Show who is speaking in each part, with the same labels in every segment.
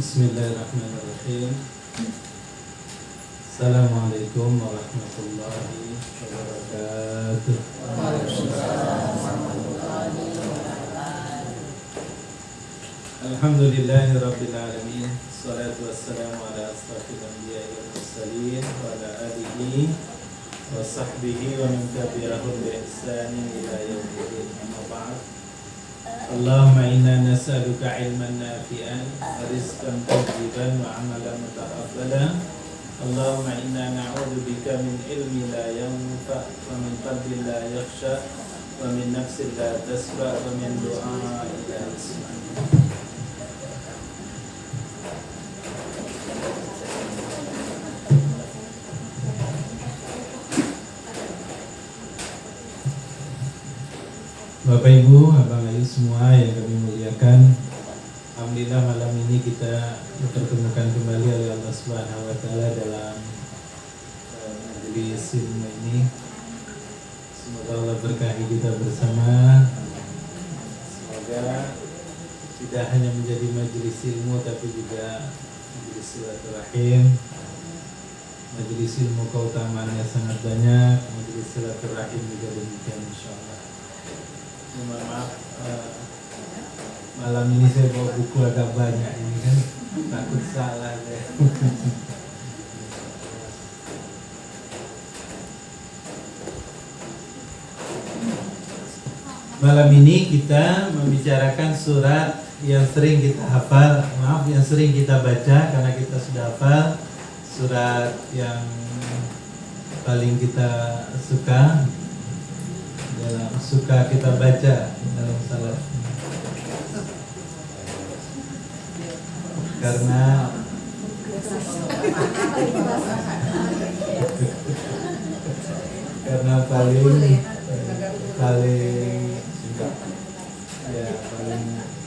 Speaker 1: Bismillahirrahmanirrahim. Assalamualaikum warahmatullahi wabarakatuh. Alhamdulillahi rabbil alamin. Assalatu wassalamu ala asrafil anbiya'i wal mursalin wa ala alihi wa sahbihi wa man tabi'ahum bi ihsanin ila yaumiddin. Amma ba'd. Allahumma inna nas'aluka ilman nafi'an wa rizqan tayyiban wa amalan mutaqabbalan. Allahumma inna na'udzubika min ilmin la yanfa' wa min qalbin la yakhsha wa min nafsin la tasfa' wa min du'a'in la yasma'. Bapak Ibu, Abang Ayu semua yang kami muliakan, alhamdulillah malam ini kita dipertemukan kembali oleh Allah Subhanahu wa taala dalam majelis ilmu ini. Semoga Allah berkahi kita bersama. Semoga tidak hanya menjadi majelis ilmu tapi juga majelis silaturahim. Majelis ilmu keutamaannya sangat banyak, majelis silaturahim juga demikian insyaallah. Mohon maaf, malam ini saya bawa buku agak banyak ini kan, takut salah saya. Malam ini kita membicarakan surat yang sering kita hafal, yang sering kita baca karena kita sudah hafal, surat yang paling kita suka kita baca dalam salat, karena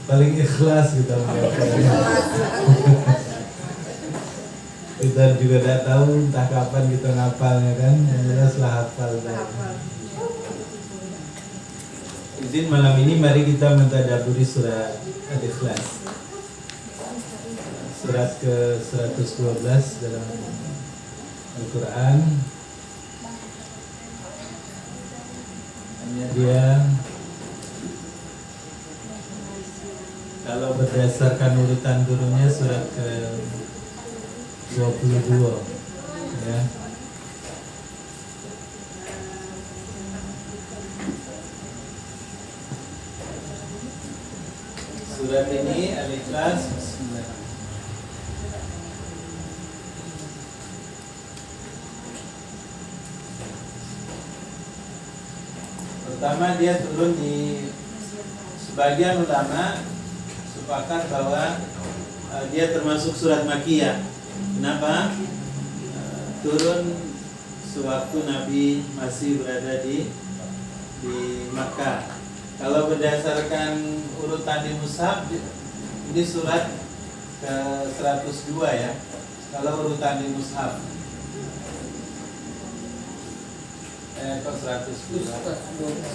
Speaker 1: paling ikhlas kita membacanya. Kita juga tidak tahu entah kapan kita ngapalnya kan, yang jelas lah hafal. Izin malam ini mari kita mentadaburi surat Al-Ikhlas, surat ke-112 dalam Al-Quran. Hanya dia, kalau berdasarkan urutan turunnya surat ke-22 ya. Surat ini Al-Ikhlas. Pertama dia turun di, sebagian ulama sepakat bahwa dia termasuk surat Makkiyah. Kenapa? Turun sewaktu Nabi masih berada di Makkah. Kalau berdasarkan urutan di mushaf, ini surat ke-102 ya. Kalau urutan di mushaf, kok 112? 112.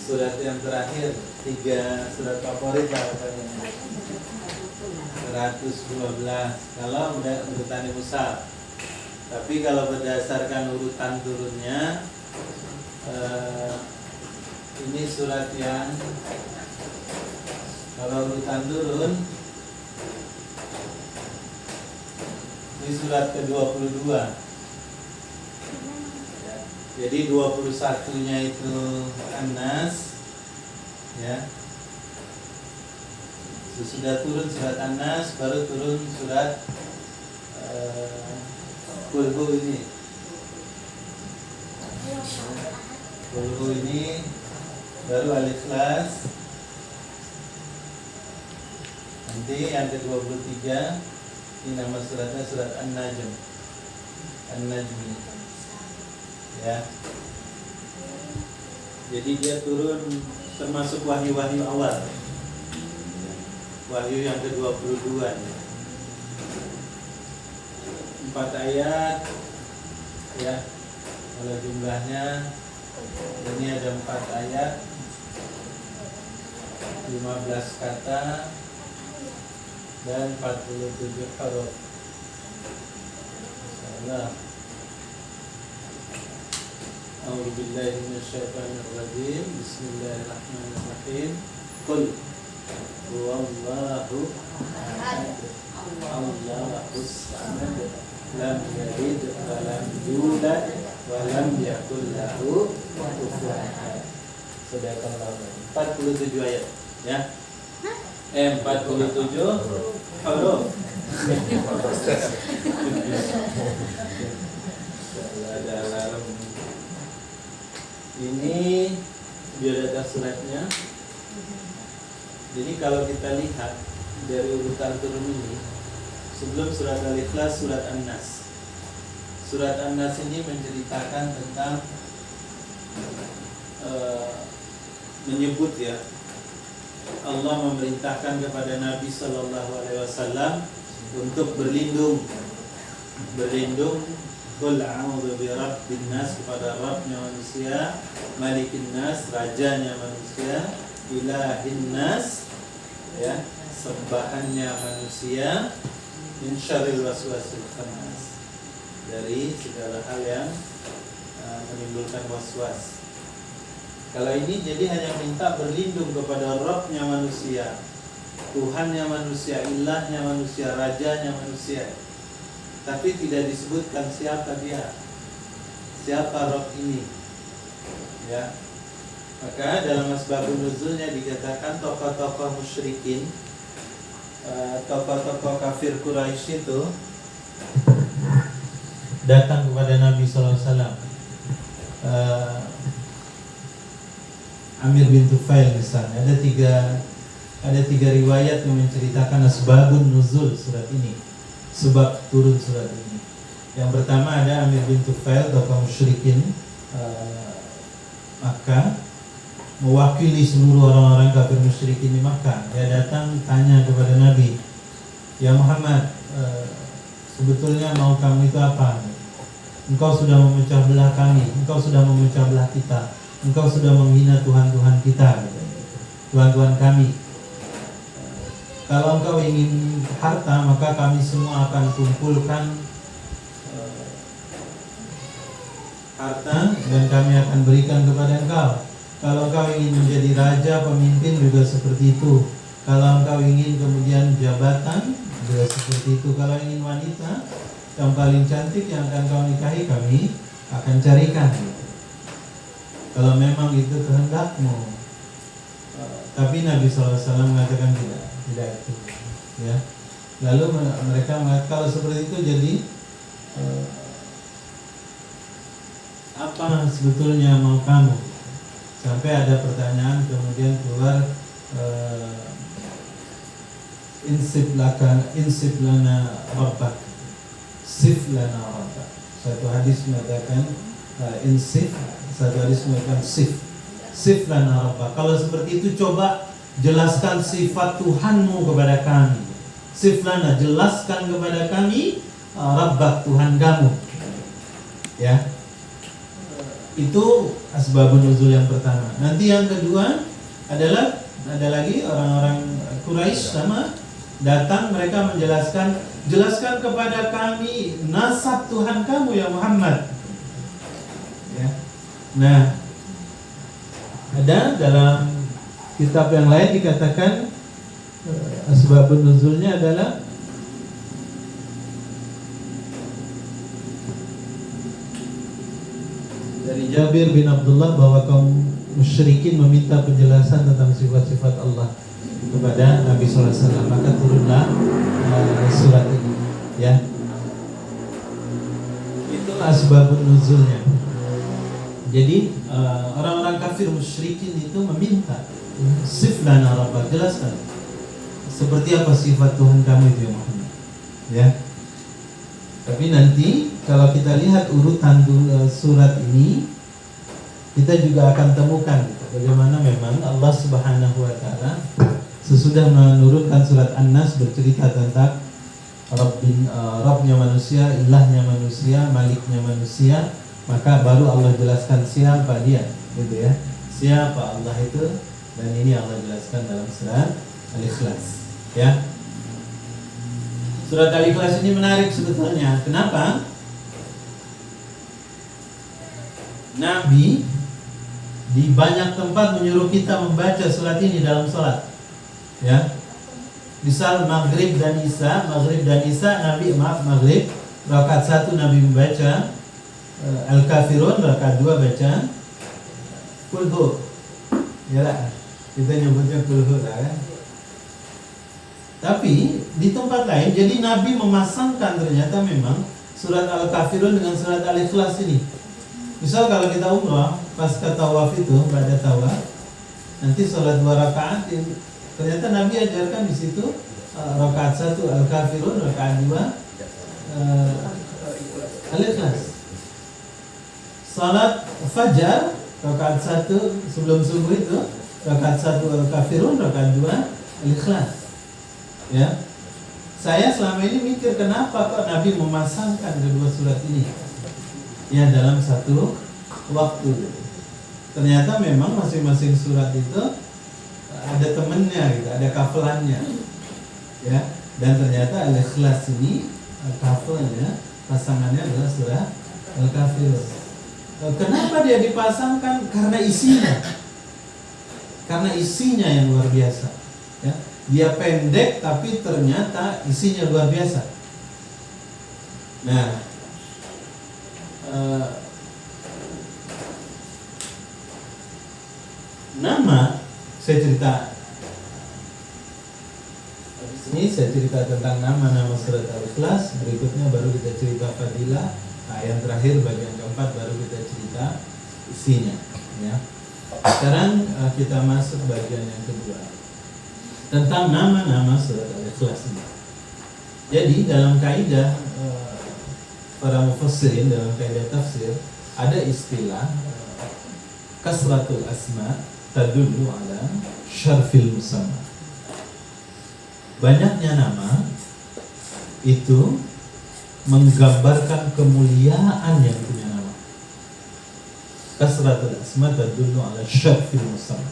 Speaker 1: Surat yang terakhir, 3 surat favorit lah katanya. 112. Kalau urutan di mushaf. Tapi kalau berdasarkan urutan turunnya, ini surat yang, kalau urutan turun, ini surat ke-22. Jadi 21-nya itu An-Nas, ya. Sesudah turun surat An-Nas, baru turun surat Kulhu ini. Kulhu ini baru Al-Ikhlas. Nanti yang ke-23 ini nama suratnya surat An-Najm. An-Najmi. Ya. Jadi dia turun termasuk wahyu-wahyu awal. Wahyu yang ke-22 nih. 4 ayat ya, kalau jumlahnya ini ada 4 ayat 15 kata dan 47 huruf. Insyaallah. A'udzu billahi minasyaitonir rajim. Bismillahirrahmanirrahim. Qul huwallahu ahad. Allahus samad. Lam yalid wa lam yulad wa lam yakul lahu kufuwan ahad. Sedangkan 47 ayat ya. 47 huruf. Ada alarm. Ini biodata suratnya. Jadi kalau kita lihat dari urutan turun ini, sebelum surat Al-Ikhlas, surat An-Nas. Surat An-Nas ini menceritakan tentang menyebut ya, Allah memerintahkan kepada Nabi Sallallahu Alaihi Wasallam untuk berlindung. Qul a'udzu birabbin nas, kepada Rabbnya manusia, Malikin nas, rajanya manusia, Ilahin nas, ya, sembahannya manusia, min syarril waswasil khannas, dari segala hal yang menimbulkan waswas. Kalau ini jadi hanya minta berlindung kepada Rabbnya manusia, Tuhannya manusia, ilahnya manusia, rajanya manusia. Tapi tidak disebutkan siapa dia, siapa Rabb ini, ya. Maka dalam asbabun nuzulnya dikatakan tokoh-tokoh musyrikin, tokoh-tokoh kafir Quraisy itu datang kepada Nabi SAW. Amir bin Tufail misalnya, ada tiga riwayat yang menceritakan asbabun nuzul surat ini, sebab turun surat ini. Yang pertama ada Amir bin Tufail, tokoh musyrikin Makkah, mewakili seluruh orang-orang kafir musyrikin di Makkah. Dia datang tanya kepada Nabi, ya Muhammad, sebetulnya mau kamu itu apa? Engkau sudah memecah belah kami, engkau sudah memecah belah kita, engkau sudah menghina Tuhan-Tuhan kita, Tuhan-Tuhan kami. Kalau engkau ingin harta, maka kami semua akan kumpulkan harta dan kami akan berikan kepada engkau. Kalau engkau ingin menjadi raja, pemimpin juga seperti itu. Kalau engkau ingin kemudian jabatan juga seperti itu. Kalau ingin wanita yang paling cantik yang akan kau nikahi, kami akan carikan. Kalau memang itu kehendakmu. Tapi Nabi SAW mengatakan tidak itu, ya. Lalu mereka mengatakan, kalau seperti itu jadi apa sebetulnya mau kamu? Sampai ada pertanyaan kemudian keluar, insib lana rabbak, sif lana rabbak. Satu hadis mengatakan insif, satu hadis mengatakan sif lana rabbak. Kalau seperti itu coba jelaskan sifat Tuhanmu kepada kami. Sif lana, jelaskan kepada kami rabbak, Tuhan kamu. Ya. Itu asbabun nuzul yang pertama. Nanti yang kedua adalah ada lagi orang-orang Quraisy sama datang, mereka menjelaskan, jelaskan kepada kami nasab Tuhan kamu ya Muhammad. Ya. Nah, ada dalam kitab yang lain dikatakan asbabun nuzulnya adalah dari Jabir bin Abdullah bahwa kaum musyrikin meminta penjelasan tentang sifat-sifat Allah kepada Nabi SAW, maka turunlah surat ini, ya. Itu asbabun nuzulnya. Jadi orang-orang kafir musyrikin itu meminta, sif lana rabbak, jelaskan seperti apa sifat Tuhan kamu itu ya Muhammad, ya. Tapi nanti kalau kita lihat urutan surat ini, kita juga akan temukan bagaimana memang Allah Subhanahu wa taala sesudah menurunkan surat An-Nas bercerita tentang Rabbnya manusia, ilahnya manusia, maliknya manusia, maka baru Allah jelaskan siapa dia, gitu ya. Siapa Allah itu? Dan ini Allah jelaskan dalam surat Al-Ikhlas. Ya. Surat Al-Ikhlas ini menarik sebetulnya. Kenapa? Nabi di banyak tempat menyuruh kita membaca surat ini dalam sholat. Ya. Misal maghrib dan isya, Nabi maghrib rakaat 1 Nabi membaca Al-Kafirun, rakaat 2 baca Qul Hu. Ya lah, kita nyebutnya Qul Hu lah kan. Tapi di tempat lain, jadi Nabi memasangkan ternyata memang surat Al-Kafirun dengan surat Al-Ikhlas ini. Misal kalau kita umrah, pasca tawaf itu, pada tawaf, nanti sholat 2 rakaat, ternyata Nabi ajarkan di situ rakaat 1 Al-Kafirun, rakaat 2 Al-Ikhlas. Salat fajar rakaat 1 sebelum subuh itu, rakaat 1 Al-Kafirun, rakaat 2 Al-Ikhlas. Ya. Saya selama ini mikir kenapa kok Nabi memasangkan kedua surat ini ya dalam satu waktu. Ternyata memang masing-masing surat itu ada temennya gitu, ada kafelannya. Ya. Dan ternyata Al-Ikhlas ini kafelnya, pasangannya adalah surah Al-Kafirun. Kenapa dia dipasangkan? Karena isinya. Karena isinya yang luar biasa. Ya. Dia pendek tapi ternyata isinya luar biasa. Nah, nama saya cerita. Habis ini saya cerita tentang nama-nama surat Al-Ikhlas. Berikutnya baru kita cerita fadilah. Yang terakhir bagian keempat baru kita cerita isinya. Ya. Sekarang kita masuk bagian yang kedua tentang nama-nama surat Al-Ikhlas ini. Jadi dalam kaidah para mufassirin, dalam kaidah tafsir ada istilah kasratul asma tadullu ala syarfil musamma. Banyaknya nama itu menggambarkan kemuliaan yang punya nama. Kasratul asma tadullu ala syarfil musamma.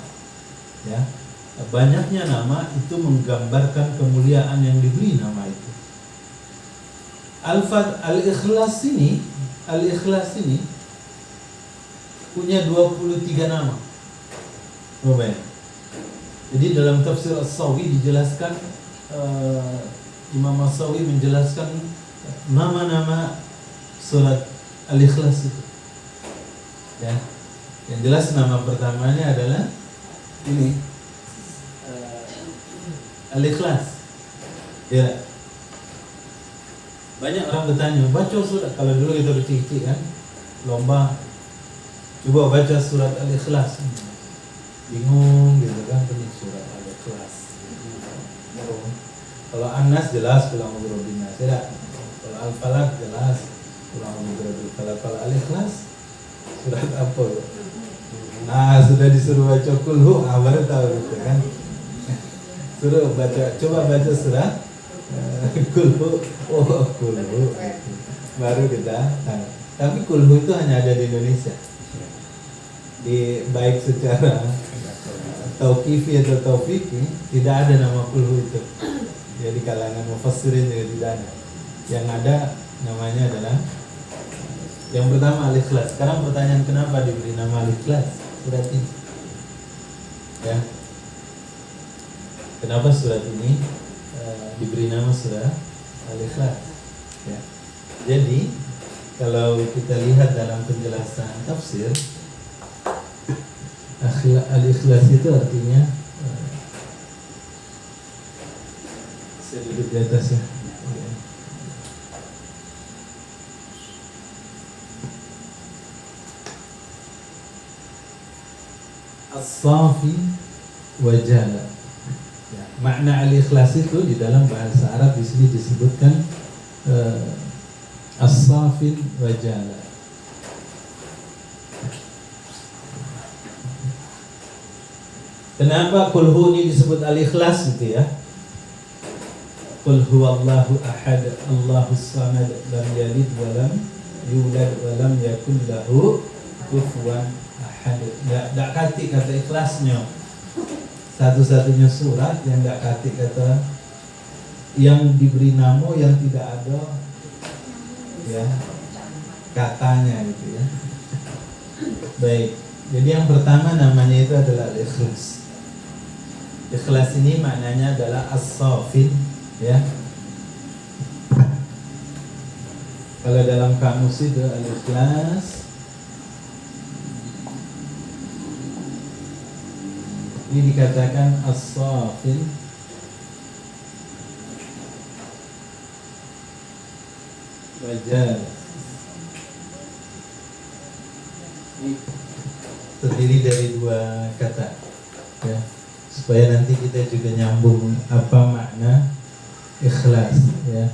Speaker 1: Ya. Banyaknya nama itu menggambarkan kemuliaan yang diberi nama itu. Al-Ikhlas ini punya 23 nama. Jadi dalam tafsir As-Sawi dijelaskan, Imam As-Sawi menjelaskan nama-nama surat Al-Ikhlas itu. Ya. Yang jelas nama pertamanya adalah ini Al-Ikhlas. Ya. Banyak orang bertanya, baca surat, kalau dulu kita kecil-kecil kan, lomba coba baca surat Al-Ikhlas. Bingung gitu kan, ini surat Al-Ikhlas. Kalau An-Nas jelas pulang Rabbil Nas, tidak. Kalau Al-Falaq jelas pulang Rabbil Falaq. Kalau Al-Ikhlas surat apa? Nah, sudah disuruh baca Qul Hu, baru tahu gitu kan. Suruh baca, coba baca surat Qul Hu, Qul Hu, baru kita tahu. Tapi Qul Hu itu hanya ada di Indonesia. Baik secara tauqifi atau taufiki tidak ada nama Qul Hu itu. Jadi kalangan mufassirin juga tidak ada. Yang ada namanya adalah yang pertama Al-Ikhlas. Sekarang pertanyaan, kenapa diberi nama Al-Ikhlas surat ini? Ya. Kenapa surat ini diberi nama surah Al-Ikhlas? Ya. Jadi kalau kita lihat dalam penjelasan tafsir, Al-Ikhlas itu artinya saya duduk di atas ya. As-Safi wa Jala. Ya, makna Al-Ikhlas itu di dalam bahasa Arab di sini disebutkan As-Safi wa Jala. Kenapa Qul Hu ini disebut Al-Ikhlas gitu ya? Qul huwallahu ahad, Allahus samad, lam yalid wa lam yulad wa lam yakul lahu kufuwan ahad. Tak kata ikhlasnya. satu-satunya surat yang nggak katik kata, yang diberi nama yang tidak ada ya katanya gitu ya. Baik, jadi yang pertama namanya itu adalah ikhlas. Ikhlas ini maknanya adalah as-safin ya. Kalau dalam kamus itu al-ikhlas ini dikatakan as-safin wajar. Ini terdiri dari dua kata ya, supaya nanti kita juga nyambung apa makna ikhlas ya.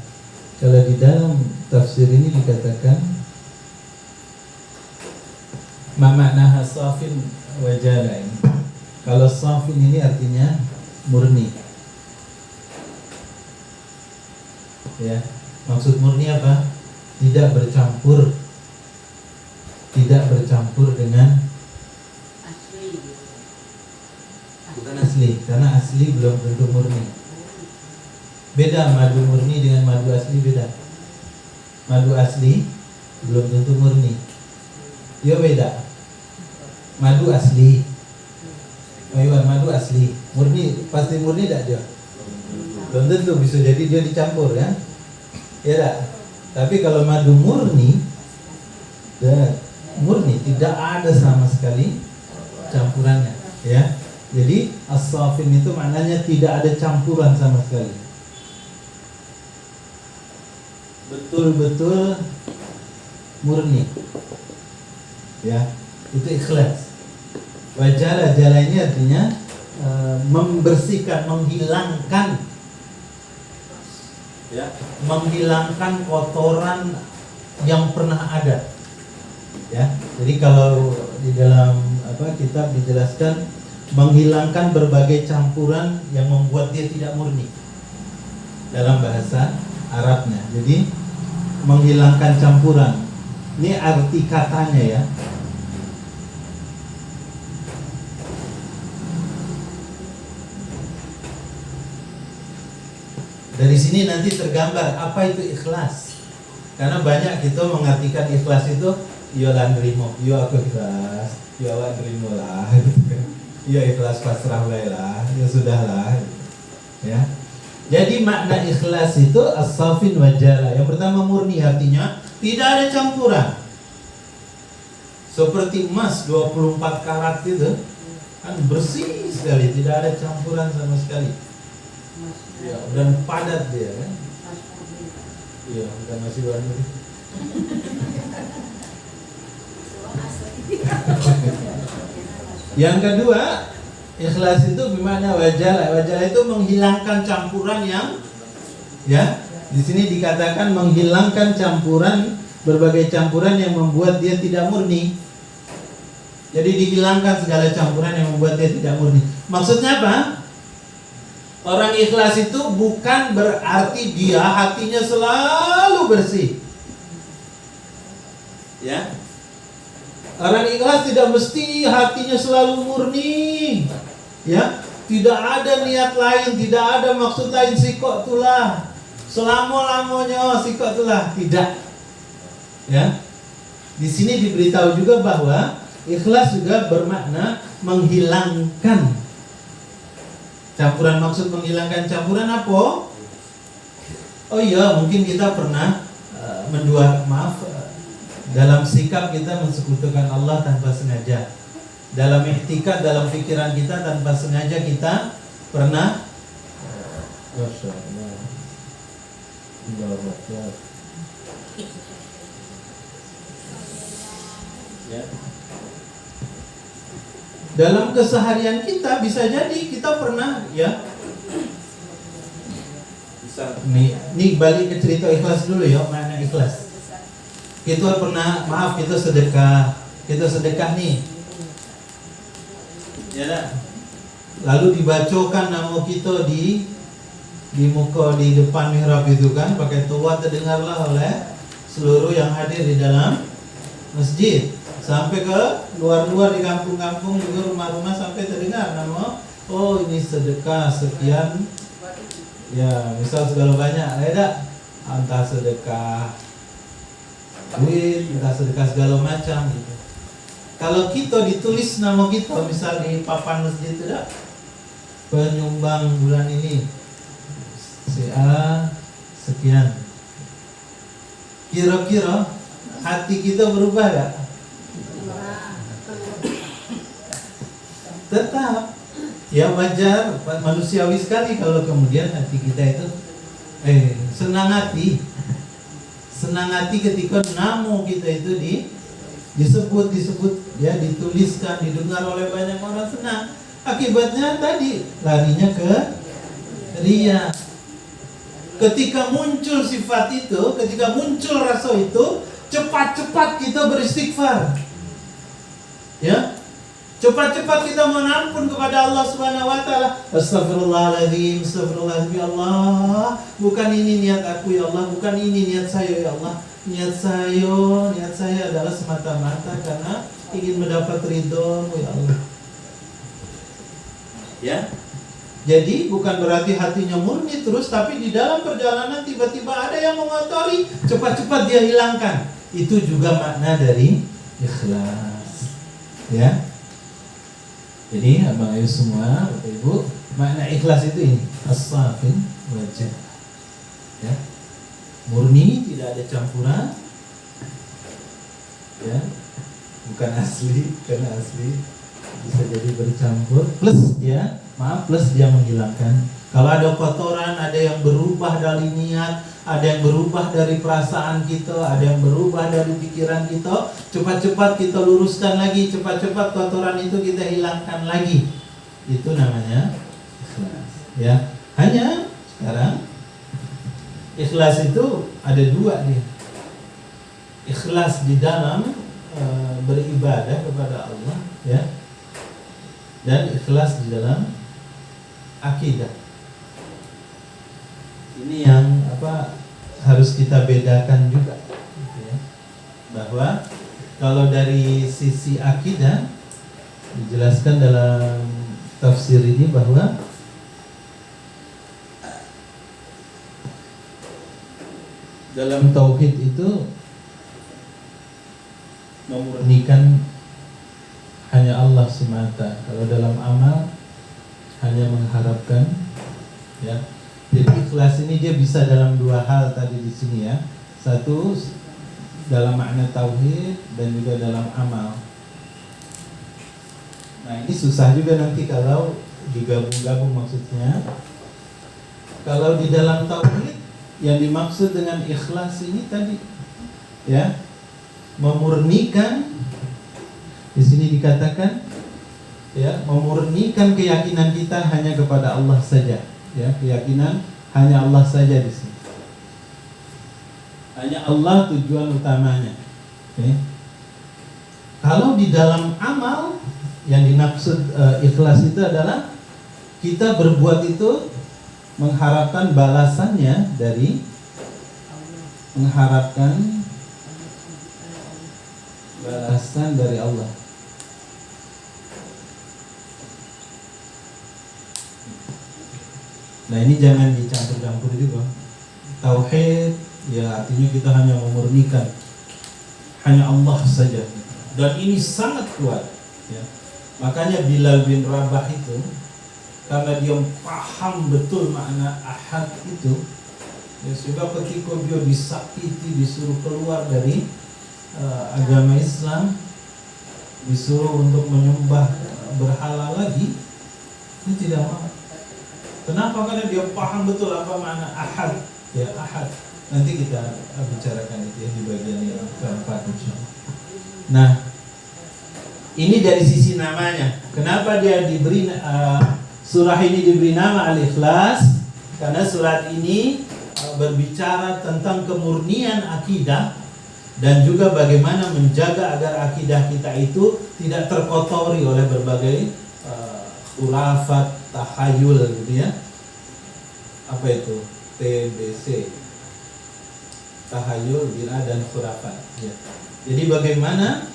Speaker 1: Kalau di dalam tafsir ini dikatakan ma makna safin wajaran. Kalau safin ini artinya murni ya. Maksud murni apa? Tidak bercampur dengan
Speaker 2: asli.
Speaker 1: bukan asli, karena asli belum tentu murni. Beda madu murni dengan madu asli, beda. Madu asli belum tentu murni. Ya beda. Madu asli. Madu asli. Murni pasti murni tak dia? Belum tentu, bisa jadi dia dicampur ya. Ya tak? Tapi kalau madu murni tidak ada sama sekali campurannya ya. Jadi as-safin itu maknanya tidak ada campuran sama sekali. Betul-betul murni. Ya, itu ikhlas. Wajala, jala ini artinya membersihkan, menghilangkan ya, menghilangkan kotoran yang pernah ada. Ya. Jadi kalau di dalam kitab dijelaskan menghilangkan berbagai campuran yang membuat dia tidak murni dalam bahasa Arabnya. Jadi menghilangkan campuran. Ini arti katanya ya. Dari sini nanti tergambar apa itu ikhlas. Karena banyak kita mengartikan ikhlas itu ya lah nerimo, ya aku ikhlas, ya lah nerimo lah, ya ikhlas pasrah lah, ya sudahlah, ya. Jadi makna ikhlas itu as-safin wajala. Yang pertama murni, artinya tidak ada campuran. Seperti emas 24 karat itu kan bersih sekali, tidak ada campuran sama sekali. Ya, dan padat dia kan. Iya, bukan masih warna. Yang kedua, ikhlas itu bermakna wajala. Wajala itu menghilangkan campuran yang ya, di sini dikatakan menghilangkan campuran, berbagai campuran yang membuat dia tidak murni. Jadi dihilangkan segala campuran yang membuat dia tidak murni. Maksudnya apa? Orang ikhlas itu bukan berarti dia hatinya selalu bersih. Ya. Orang ikhlas tidak mesti hatinya selalu murni. Ya, tidak ada niat lain, tidak ada maksud lain sikok tulah. Selama-lamanya sikok tulah, tidak. Ya. Di sini diberitahu juga bahwa ikhlas juga bermakna menghilangkan campuran. Maksud menghilangkan campuran apa? Oh iya, mungkin kita pernah dalam sikap kita mensekutukan Allah tanpa sengaja. Dalam i'tikad, dalam pikiran kita tanpa sengaja kita pernah ya. Dalam keseharian kita bisa jadi kita pernah ya. Bisa nih balik ke cerita ikhlas dulu ya, mana ikhlas. Kita pernah, maaf, kita sedekah nih. Ya dah. Lalu dibacakan nama kita di muka di depan mihrab itu kan, pakai tuat, terdengarlah oleh seluruh yang hadir di dalam masjid. Sampai ke luar-luar di kampung-kampung juga, rumah-rumah, sampai terdengar nama oh ini sedekah sekian, ya misal segala banyak, ada entah sedekah duit, entah sedekah segala macam gitu. Kalau kita ditulis nama kita misal di papan masjid itu dah, penyumbang bulan ini si A sekian, kira-kira hati kita berubah gak? Tetap ya wajar, manusiawi sekali kalau kemudian hati kita itu senang hati ketika nama kita itu disebut ya, dituliskan, didengar oleh banyak orang, senang. Akibatnya tadi larinya ke ria. Ketika muncul sifat itu, ketika muncul rasa itu, cepat-cepat kita beristighfar, ya. Cepat-cepat kita mohon ampun kepada Allah Subhanahu wa taala. Astagfirullahaladzim, astagfirullahaladzim, ya Allah. Bukan ini niat aku ya Allah, bukan ini niat saya ya Allah. Niat saya adalah semata-mata karena ingin mendapat ridho-Mu ya Allah. Ya. Jadi bukan berarti hatinya murni terus, tapi di dalam perjalanan tiba-tiba ada yang mengotori, cepat-cepat dia hilangkan. Itu juga makna dari ikhlas. Ya. Jadi abang ayu semua, Bapak Ibu, makna ikhlas itu ini, as-safin wajah, ya, murni, tidak ada campuran, ya, bukan asli, karena asli bisa jadi bercampur, plus dia menghilangkan. Kalau ada kotoran, ada yang berubah dari niat, ada yang berubah dari perasaan kita, ada yang berubah dari pikiran kita, cepat-cepat kita luruskan lagi, cepat-cepat kotoran itu kita hilangkan lagi. Itu namanya ikhlas. Ya, hanya sekarang ikhlas itu ada dua nih. Ikhlas di dalam beribadah kepada Allah, ya, dan ikhlas di dalam akidah. Ini yang harus kita bedakan juga, ya. Bahwa kalau dari sisi akidah dijelaskan dalam tafsir ini bahwa dalam tauhid itu memurnikan hanya Allah semata. Kalau dalam amal hanya mengharapkan, ya. Jadi ikhlas ini dia bisa dalam dua hal tadi di sini, ya. Satu dalam makna tauhid dan juga dalam amal. Nah, ini susah juga nanti kalau digabung-gabung maksudnya. Kalau di dalam tauhid yang dimaksud dengan ikhlas ini tadi, ya, memurnikan, di sini dikatakan, ya, memurnikan keyakinan kita hanya kepada Allah saja. Ya, keyakinan hanya Allah saja di sini. Hanya Allah tujuan utamanya. Okay. Kalau di dalam amal yang dimaksud ikhlas itu adalah kita berbuat itu mengharapkan balasannya dari balasan dari Allah. Nah, ini jangan dicampur-campur juga. Tauhid ya artinya kita hanya memurnikan hanya Allah saja. Dan ini sangat kuat, ya. Makanya Bilal bin Rabah itu karena dia paham betul makna ahad itu, ya, sehingga ketika dia disakiti, disuruh keluar dari agama Islam, disuruh untuk menyembah berhala lagi, dia tidak mau. Kenapa? Karena dia paham betul apa makna ahad, ya, ahad. Nanti kita bicarakan itu, ya, di bagian yang keempat, insyaallah. Nah, ini dari sisi namanya. Kenapa dia diberi surah ini diberi nama Al-Ikhlas? Karena surat ini berbicara tentang kemurnian akidah dan juga bagaimana menjaga agar akidah kita itu tidak terkotori oleh berbagai khurafat, tahayul, gitu, ya. Apa itu? TBC, tahayul, bid'ah, dan khurafat, ya. Jadi bagaimana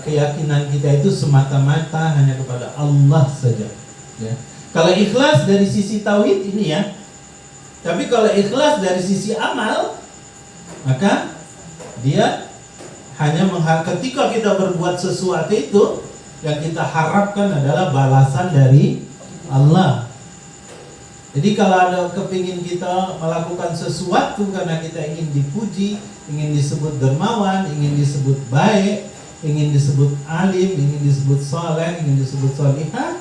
Speaker 1: keyakinan kita itu semata-mata hanya kepada Allah saja. Ya. Kalau ikhlas dari sisi tauhid ini ya. Tapi kalau ikhlas dari sisi amal, maka dia hanya ketika kita berbuat sesuatu itu, yang kita harapkan adalah balasan dari Allah. Jadi kalau ada kepingin kita melakukan sesuatu karena kita ingin dipuji, ingin disebut dermawan, ingin disebut baik, ingin disebut alim, ingin disebut soleh, ingin disebut solihah,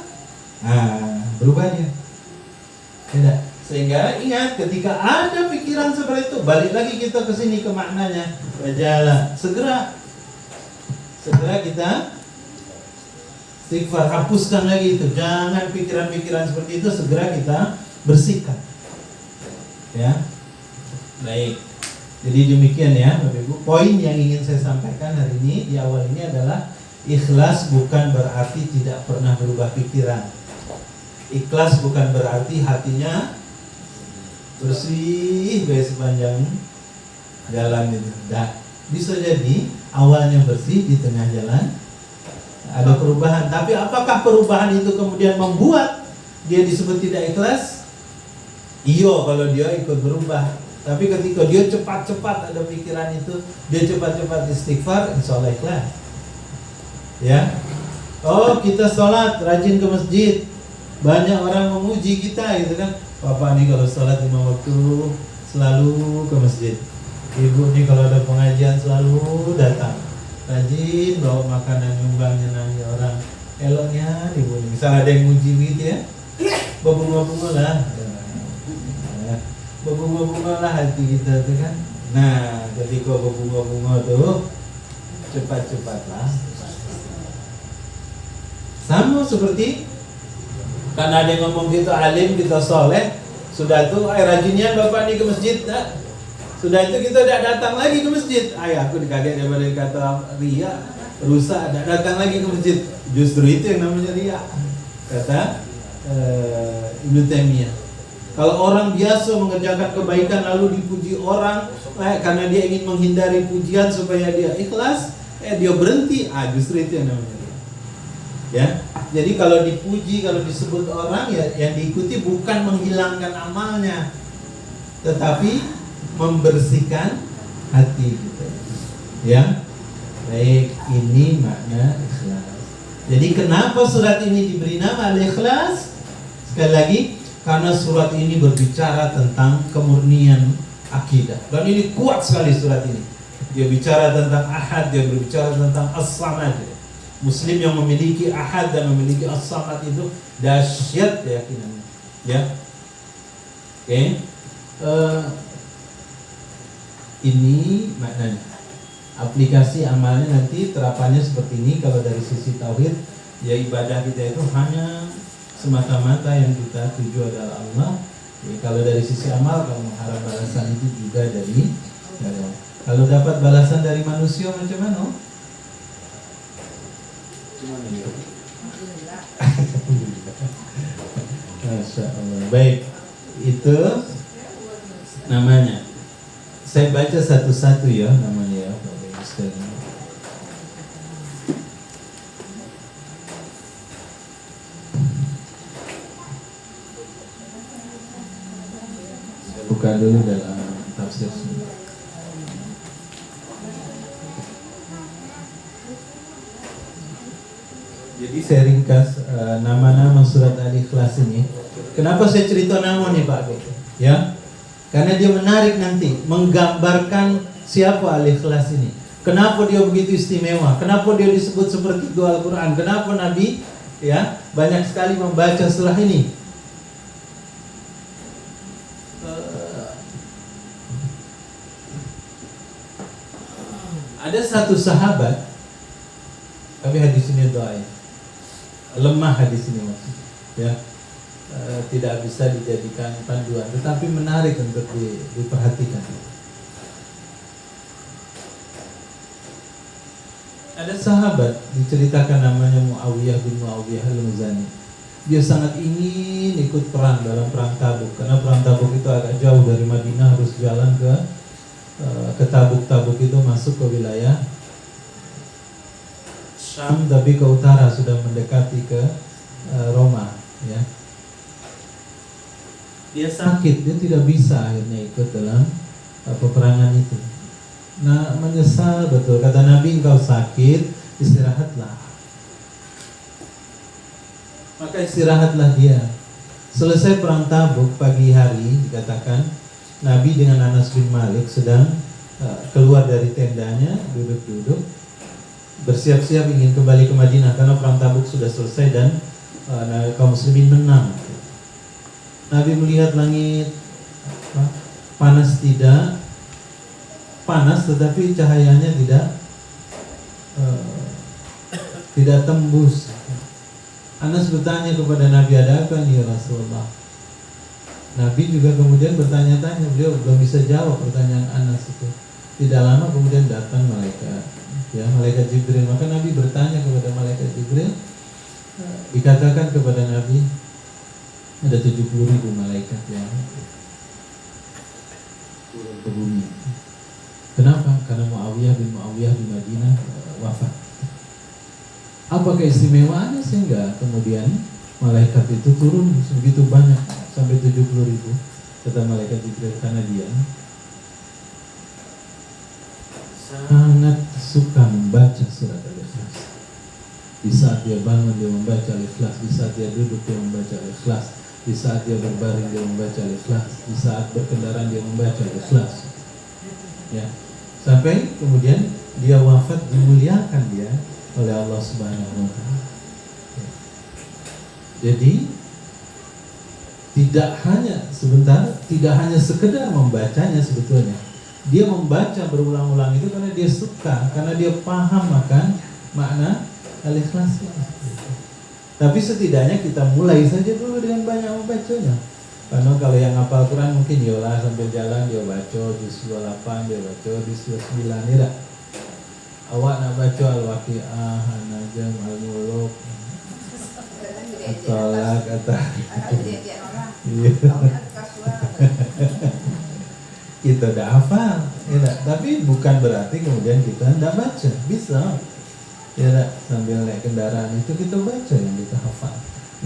Speaker 1: berubah dia. Tidak. Sehingga ingat, ketika ada pikiran seperti itu, balik lagi kita ke sini ke maknanya. Berjalan, segera kita istighfar, hapuskan lagi itu. Jangan pikiran-pikiran seperti itu, segera kita bersihkan. Ya, baik. Jadi demikian ya, Bapak Ibu. Poin yang ingin saya sampaikan hari ini di awal ini adalah ikhlas bukan berarti tidak pernah berubah pikiran. Ikhlas bukan berarti hatinya bersih sepanjang jalan itu. Bisa jadi awalnya bersih, di tengah jalan ada perubahan. Tapi apakah perubahan itu kemudian membuat dia disebut tidak ikhlas? Iya, kalau dia ikut berubah. Tapi ketika dia cepat-cepat ada pikiran itu, dia cepat-cepat istighfar, insya Allah ikhlas. Ya. Oh, kita sholat, rajin ke masjid, banyak orang memuji kita gitu kan. Papa nih kalau sholat 5 waktu selalu ke masjid. Ibu nih kalau ada pengajian selalu datang. Rajin bawa makanan nyumbang nyenangi orang. Eloknya ibu nih. Misalnya ada yang muji gitu ya, berbunga-bunga lah. Berbunga-bunga lah hati kita tuh kan. Nah, ketika berbunga-bunga tuh cepat-cepatlah. Sama seperti karena ada yang ngomong kita alim, kita soleh, sudah tuh rajinnya bapak nih ke masjid, tak? Sudah itu kita tidak datang lagi ke masjid. Aku dikaget daripada kata ria, rusak, tidak datang lagi ke masjid. Justru itu yang namanya ria, kata Ibnu Taimiyah. Kalau orang biasa mengerjakan kebaikan lalu dipuji orang, karena dia ingin menghindari pujian supaya dia ikhlas, dia berhenti. Justru itu yang namanya ria. Ya. Jadi kalau dipuji, kalau disebut orang ya yang diikuti bukan menghilangkan amalnya, tetapi membersihkan hati gitu. Ya. Baik, ini makna ikhlas. Jadi kenapa surat ini diberi nama Al-Ikhlas? Sekali lagi, karena surat ini berbicara tentang kemurnian akidah. Dan ini kuat sekali surat ini. Dia bicara tentang Ahad, dia berbicara tentang As-Samad. Muslim yang memiliki Ahad dan memiliki As-Samad itu dahsyat keyakinannya. Ya. Oke. Ini maknanya. Aplikasi amalnya nanti terapannya seperti ini. Kalau dari sisi tauhid, ya ibadah kita itu hanya semata-mata yang kita tuju adalah Allah. Ya, kalau dari sisi amal, kalau mengharap balasan itu juga dari Allah. Kalau dapat balasan dari manusia macam mana? Masya Allah. Baik, itu namanya. Saya baca satu-satu ya namanya ya, Bapak Ibu sekalian. Saya buka dulu dalam tafsir sini. Jadi saya ringkas nama-nama surat Al-Ikhlas ini. Kenapa saya cerita nama nih Pak? Ya, karena dia menarik nanti, menggambarkan siapa Al-Ikhlas ini. Kenapa dia begitu istimewa? Kenapa dia disebut seperti dua Al-Quran? Kenapa Nabi ya banyak sekali membaca surah ini? Ada satu sahabat, tapi hadis ini dhaif. Lemah hadis ini maksudnya, ya, tidak bisa dijadikan panduan, tetapi menarik untuk diperhatikan. Ada sahabat diceritakan namanya Muawiyah bin Muawiyah al-Muzani. Dia sangat ingin ikut perang dalam perang Tabuk, karena perang Tabuk itu agak jauh dari Madinah, harus jalan ke Tabuk itu masuk ke wilayah Syam, tapi ke utara sudah mendekati ke Roma. ya. Dia sakit, dia tidak bisa akhirnya ikut dalam peperangan itu. Nah, menyesal betul, kata Nabi, engkau sakit, istirahatlah. Maka istirahatlah dia. Selesai perang Tabuk pagi hari, dikatakan Nabi dengan Anas bin Malik sedang keluar dari tendanya, duduk-duduk, bersiap-siap ingin kembali ke Madinah karena perang Tabuk sudah selesai dan kaum muslimin menang. Nabi melihat langit, panas tidak, panas tetapi cahayanya tidak tembus. Anas bertanya kepada Nabi, ada apa nih ya Rasulullah? Nabi juga kemudian bertanya-tanya, beliau belum bisa jawab pertanyaan Anas itu. Tidak lama kemudian datang malaikat, ya, malaikat Jibril. Maka Nabi bertanya kepada malaikat Jibril, dikatakan kepada Nabi, ada 70.000 malaikat yang turun ke bumi. Kenapa? Karena Muawiyah bin Madinah wafat. Apa keistimewaannya sehingga kemudian malaikat itu turun sebegitu banyak sampai 70.000? Kata malaikat Jibril, karena dia sangat suka membaca surat Al-Ikhlas. Di saat dia bangun dia membaca Al-Ikhlas, di saat dia duduk dia membaca Al-Ikhlas, di saat dia berbaring dia membaca Al-Ikhlas, di saat berkendaraan dia membaca Al-Ikhlas. Ya, sampai kemudian dia wafat, dimuliakan dia oleh Allah Subhanahu wa taala. Ya. Jadi tidak hanya sekedar membacanya sebetulnya. Dia membaca berulang-ulang itu karena dia suka, karena dia paham akan makna Al-Ikhlas. Tapi setidaknya kita mulai saja dulu dengan banyak membacanya. Karena kalau yang hafal Quran mungkin yolah sambil jalan dia baca juz 28, dia baca juz 29, ya. Awak nak baca Al-Waqi'ah, An-Najm, Al-Muluk, At-Talaq, kita udah hafal, ya. Tapi bukan berarti kemudian kita tidak baca, bisa. Ya, sambil naik kendaraan itu kita baca yang kita hafal.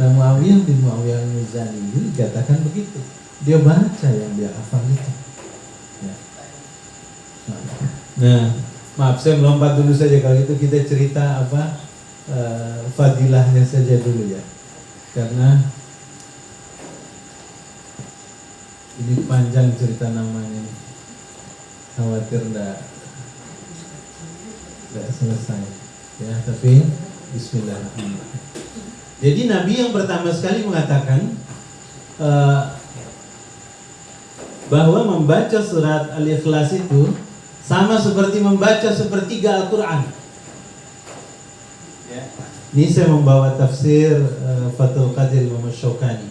Speaker 1: Nah, Muawiyah bin Al-Muzani dikatakan begitu. Dia baca yang dia hafal itu. Ya. Nah, maaf saya melompat dulu saja, kalau itu kita cerita fadilahnya saja dulu ya. Karena ini panjang cerita namanya. Khawatir tidak selesai. Ya, tapi bismillahirrahmanirrahim. Jadi Nabi yang pertama sekali mengatakan bahwa membaca surat Al-Ikhlas itu sama seperti membaca sepertiga Al-Quran. Ya. Ini saya membawa tafsir Fathul Qadir Imam Syaukani.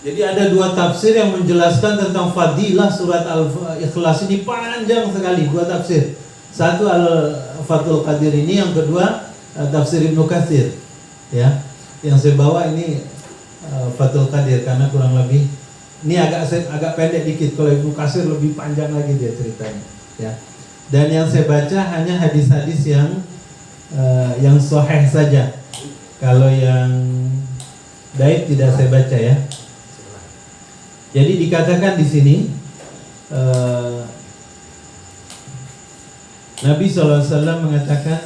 Speaker 1: Jadi ada dua tafsir yang menjelaskan tentang fadilah surat Al-Ikhlas ini, panjang sekali, dua tafsir. Satu Al-Fathul Qadir ini, yang kedua tafsir Ibnu Katsir. Ya, yang saya bawa ini Fathul Qadir karena kurang lebih ini agak pendek dikit. Kalau Ibnu Katsir lebih panjang lagi dia ceritanya. Ya, dan yang saya baca hanya hadis-hadis yang sahih saja. Kalau yang daif tidak saya baca ya. Jadi dikatakan di sini Nabi SAW mengatakan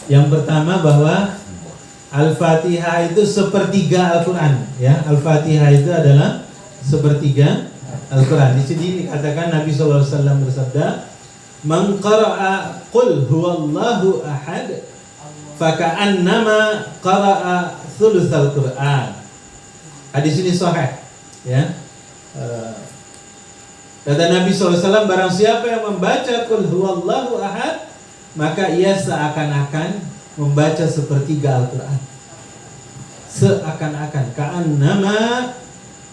Speaker 1: yang pertama bahwa Al-Fatihah itu sepertiga Al-Quran. Ya, Al-Fatihah itu adalah sepertiga Al-Quran. Di sini dikatakan Nabi SAW bersabda, "Man qara'a qul huwallahu ahad, faka'annama qara'a thulutsal Quran." Hadis ini sahih. Ya. Kata Nabi SAW, barang siapa yang membaca qul huwallahu ahad, maka ia seakan-akan membaca sepertiga Al-Quran. Seakan-akan, ka'annama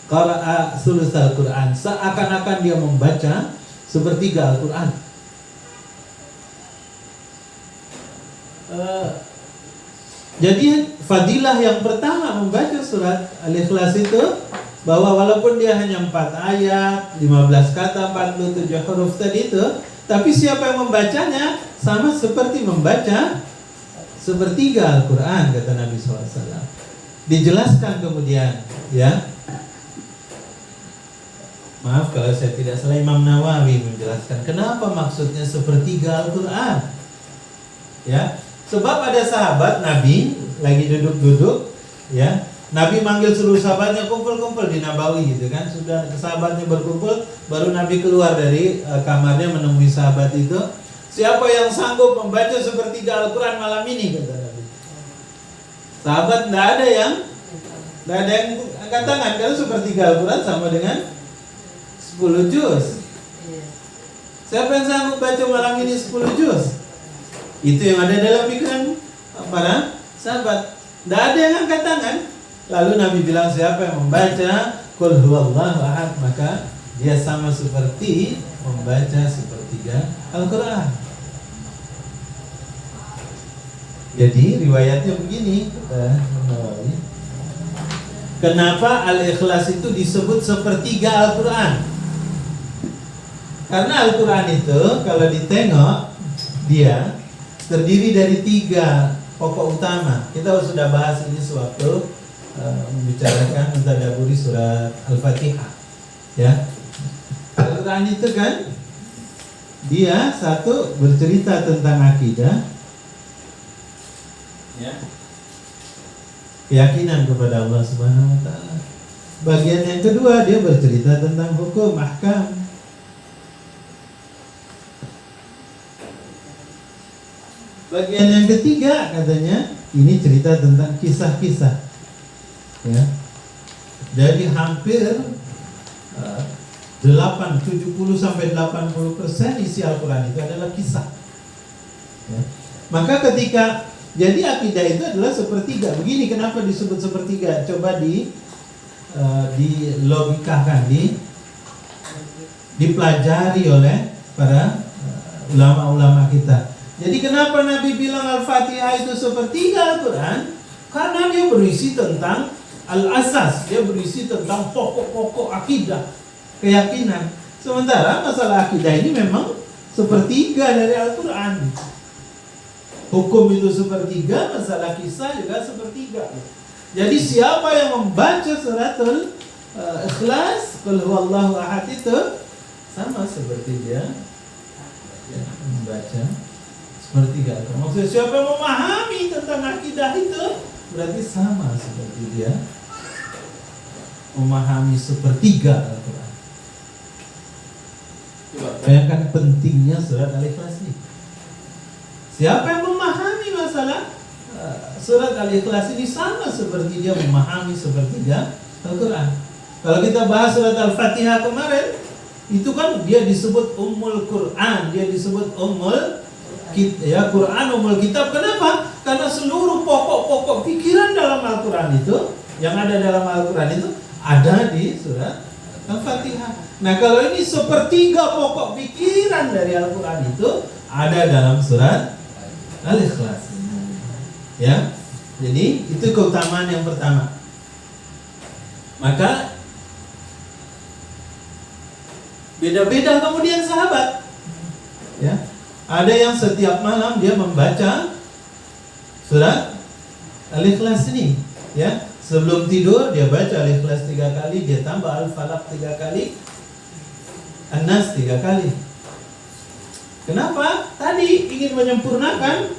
Speaker 1: qara'a thulutsal Quran, seakan-akan dia membaca sepertiga Al-Quran. Jadi fadilah yang pertama membaca surat Al-Ikhlas itu, bahwa walaupun dia hanya 4 ayat, 15 kata, 47 huruf tadi itu, tapi siapa yang membacanya sama seperti membaca
Speaker 3: sepertiga Al-Quran, kata Nabi SAW. Dijelaskan kemudian, ya. Maaf kalau saya tidak salah, Imam Nawawi menjelaskan kenapa maksudnya sepertiga Al-Quran. Ya, sebab ada sahabat Nabi lagi duduk-duduk, ya. Nabi manggil seluruh sahabatnya kumpul-kumpul di Nabawi gitu kan. Sudah sahabatnya berkumpul, baru Nabi keluar dari kamarnya menemui sahabat itu. Siapa yang sanggup membaca sepertiga Al-Quran malam ini, kata Nabi. Sahabat tidak ada yang angkat tangan, karena sepertiga Al-Quran sama dengan 10 juz. Siapa yang sanggup baca malam ini 10 juz? Itu yang ada dalam pikiran para sahabat. Tidak ada yang angkat tangan. Lalu Nabi bilang, siapa yang membaca Qul huwallahu ahad, maka dia sama seperti membaca sepertiga Al-Quran. Jadi riwayatnya begini, kenapa Al-Ikhlas itu disebut sepertiga Al-Quran? Karena Al-Quran itu kalau ditengok, dia terdiri dari 3 pokok utama. Kita sudah bahas ini sewaktu membicarakan mentadaburi surat Al-Fatihah, ya. Al-Quran itu kan dia satu bercerita tentang akidah, ya, keyakinan kepada Allah Subhanahu wa taala. Bagian yang kedua dia bercerita tentang hukum ahkam. Bagian yang ketiga katanya ini cerita tentang kisah-kisah. Ya. Jadi hampir 70 sampai 80% isi Al-Quran itu adalah kisah. Ya. Maka ketika jadi akidah itu adalah sepertiga. Begini kenapa disebut sepertiga? Coba dilogikakan, dipelajari oleh para ulama-ulama kita. Jadi kenapa Nabi bilang Al-Fatihah itu sepertiga Al-Quran? Karena dia berisi tentang al-asas, dia berisi tentang pokok-pokok akidah, keyakinan. Sementara masalah akidah ini memang sepertiga dari Al-Quran. Hukum itu sepertiga, masalah kisah juga sepertiga. Jadi siapa yang membaca suratul Ikhlas, Qul huwallahu ahad itu sama seperti dia membaca sepertiga. Maksudnya siapa yang memahami tentang akidah itu berarti sama seperti dia memahami sepertiga Al-Quran. Bayangkan pentingnya surat Al-Ikhlas ini. Siapa yang memahami masalah surat Al-Ikhlas ini sama seperti dia memahami sepertiga Al-Quran. Kalau kita bahas surat Al-Fatihah kemarin, itu kan dia disebut Ummul Quran, dia disebut Quran Ummul Kitab. Kenapa? Karena seluruh pokok-pokok pikiran dalam Al-Quran itu, yang ada dalam Al-Quran itu ada di surat Al-Fatihah. Nah, kalau ini sepertiga pokok pikiran dari Al-Quran itu ada dalam surat Al-Ikhlas. Ya. Jadi itu keutamaan yang pertama. Maka beda-beda kemudian sahabat. Ya. Ada yang setiap malam dia membaca surat Al-Ikhlas ini, ya. Sebelum tidur dia baca Al-Ikhlas 3 kali, dia tambah Al-Falaq 3 kali, An-Nas 3 kali. Kenapa? Tadi ingin menyempurnakan,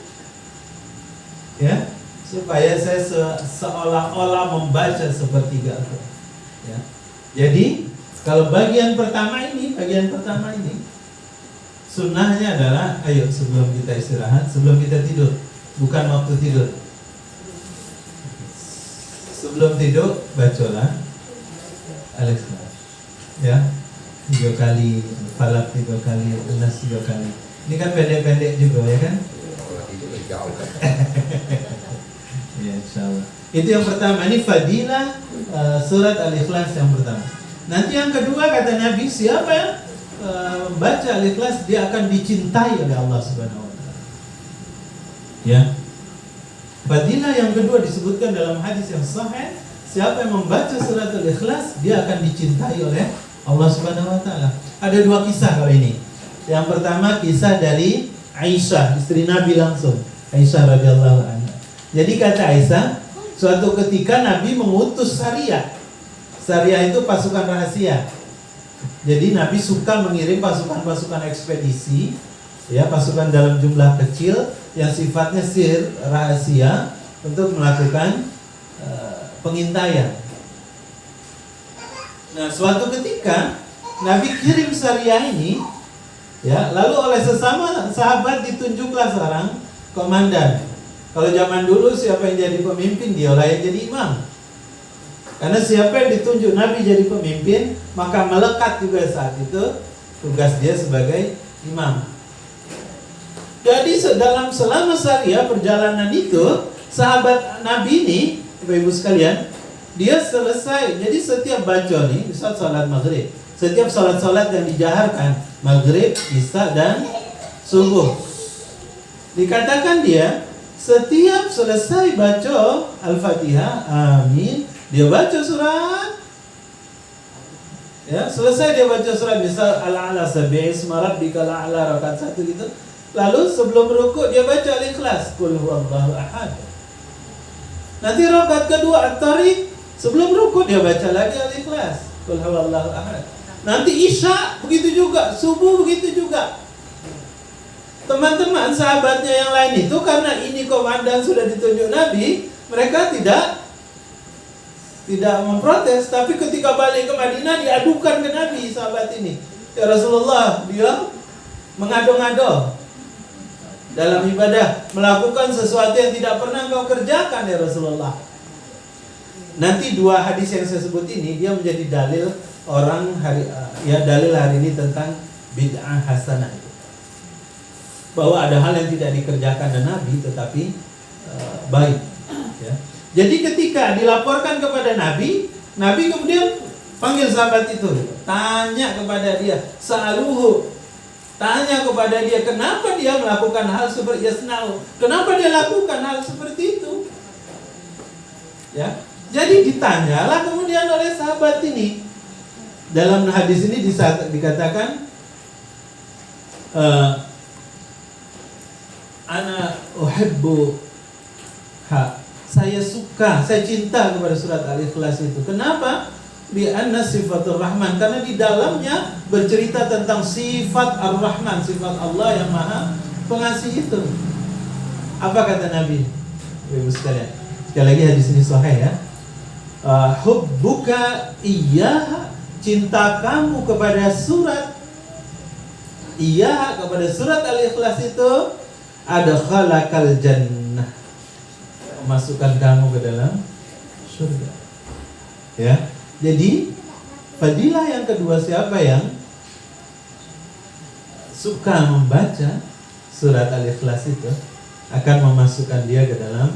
Speaker 3: ya, supaya saya seolah-olah membaca sepertiga Al-Quran. Ya. Jadi kalau bagian pertama ini sunnahnya adalah, ayo sebelum kita istirahat, sebelum kita tidur, bukan waktu tidur. Sebelum tidur bacalah Al-Ikhlas, ya, 3 kali, Falaq 3 kali, Nas 3 kali. Ini kan pendek-pendek juga, ya kan? Ya, insyaallah. Itu yang pertama. Ini fadilah surat Al-Ikhlas yang pertama. Nanti yang kedua kata Nabi, siapa yang baca Al-Ikhlas dia akan dicintai oleh Allah Subhanahu wa taala. Ya. Fadilah yang kedua disebutkan dalam hadis yang sahih, siapa yang membaca surat Al-Ikhlas dia akan dicintai oleh Allah Subhanahu wa taala. Ada 2 kisah kali ini. Yang pertama kisah dari Aisyah, istri Nabi langsung, Aisyah radhiyallahu anha. Jadi kata Aisyah, suatu ketika Nabi mengutus Sariyah. Sariyah itu pasukan rahasia. Jadi Nabi suka mengirim pasukan-pasukan ekspedisi, ya, pasukan dalam jumlah kecil yang sifatnya sir, rahasia, untuk melakukan pengintaian. Nah, suatu ketika Nabi kirim Sariyah ini, ya, lalu oleh sesama sahabat ditunjuklah seorang komandan. Kalau zaman dulu siapa yang jadi pemimpin, dialah yang jadi imam. Karena siapa yang ditunjuk Nabi jadi pemimpin, maka melekat juga saat itu tugas dia sebagai imam. Jadi selama Sariyah perjalanan itu, sahabat Nabi ini, Bapak Ibu sekalian, dia selesai. Jadi setiap baca nih, saat salat maghrib, setiap salat-salat yang dijaharkan, maghrib, isya dan subuh, dikatakan dia setiap selesai baca Al-Fatihah, amin, dia baca surat. Ya, selesai dia baca surat, misal Al-A'la sab'isma rabbikal a'la, rakaat 1 gitu. Lalu sebelum rukuk dia baca Al-Ikhlas, qul huwallahu ahad. Nanti rakaat kedua At-Tariq, sebelum rukuk dia baca lagi Al-Ikhlas, qul huwallahu ahad. Nanti Isya begitu juga, subuh begitu juga. Teman-teman sahabatnya yang lain itu, karena ini komandan sudah ditunjuk Nabi, mereka tidak memprotes. Tapi ketika balik ke Madinah diadukan ke Nabi sahabat ini, ya Rasulullah, dia mengado-ngado dalam ibadah, melakukan sesuatu yang tidak pernah engkau kerjakan ya Rasulullah. Nanti dua hadis yang saya sebut ini dia menjadi dalil dalil hari ini tentang bid'ah hasanah, bahwa ada hal yang tidak dikerjakan oleh Nabi tetapi baik, ya. Jadi ketika dilaporkan kepada Nabi, Nabi kemudian panggil sahabat itu, tanya kepada dia, sa'aluhu, tanya kepada dia kenapa dia melakukan hal seperti yasna'u, kenapa dia lakukan hal seperti itu, ya. Jadi ditanyalah kemudian oleh sahabat ini. Dalam hadis ini dikatakan ana uhibbu saya suka, saya cinta kepada surat Al-Ikhlas itu. Kenapa? Bi anna sifatur rahman, karena di dalamnya bercerita tentang sifat Ar-Rahman, sifat Allah yang Maha Pengasih itu. Apa kata Nabi? Ibu sekalian, sekali lagi hadis ini sahih ya. Hubbuka iyyaha, cinta kamu kepada surat kepada surat Al-Ikhlas itu ada khalaqal jannah, masukkan kamu ke dalam surga, ya. Jadi fadilah yang kedua, siapa yang suka membaca surat Al-Ikhlas itu akan memasukkan dia ke dalam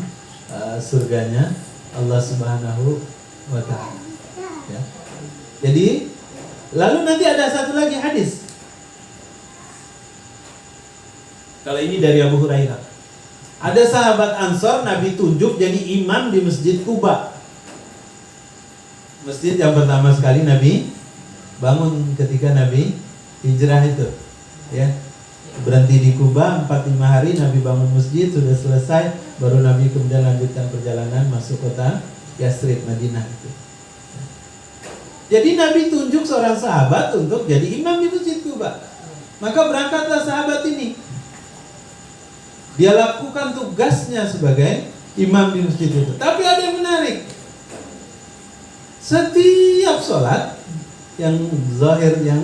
Speaker 3: surganya Allah Subhanahu wa ta'ala, ya. Jadi lalu nanti ada satu lagi hadis. Kalau ini dari Abu Hurairah. Ada sahabat Ansor Nabi tunjuk jadi imam di Masjid Quba. Masjid yang pertama sekali Nabi bangun ketika Nabi hijrah itu, ya. Berhenti di Quba 4-5 hari, Nabi bangun masjid, sudah selesai, baru Nabi kemudian lanjutkan perjalanan masuk kota Yasrib, Madinah itu. Jadi Nabi tunjuk seorang sahabat untuk jadi imam di Masjid Quba. Maka berangkatlah sahabat ini. Dia lakukan tugasnya sebagai imam di masjid itu. Tapi ada yang menarik. Setiap sholat yang zahir, yang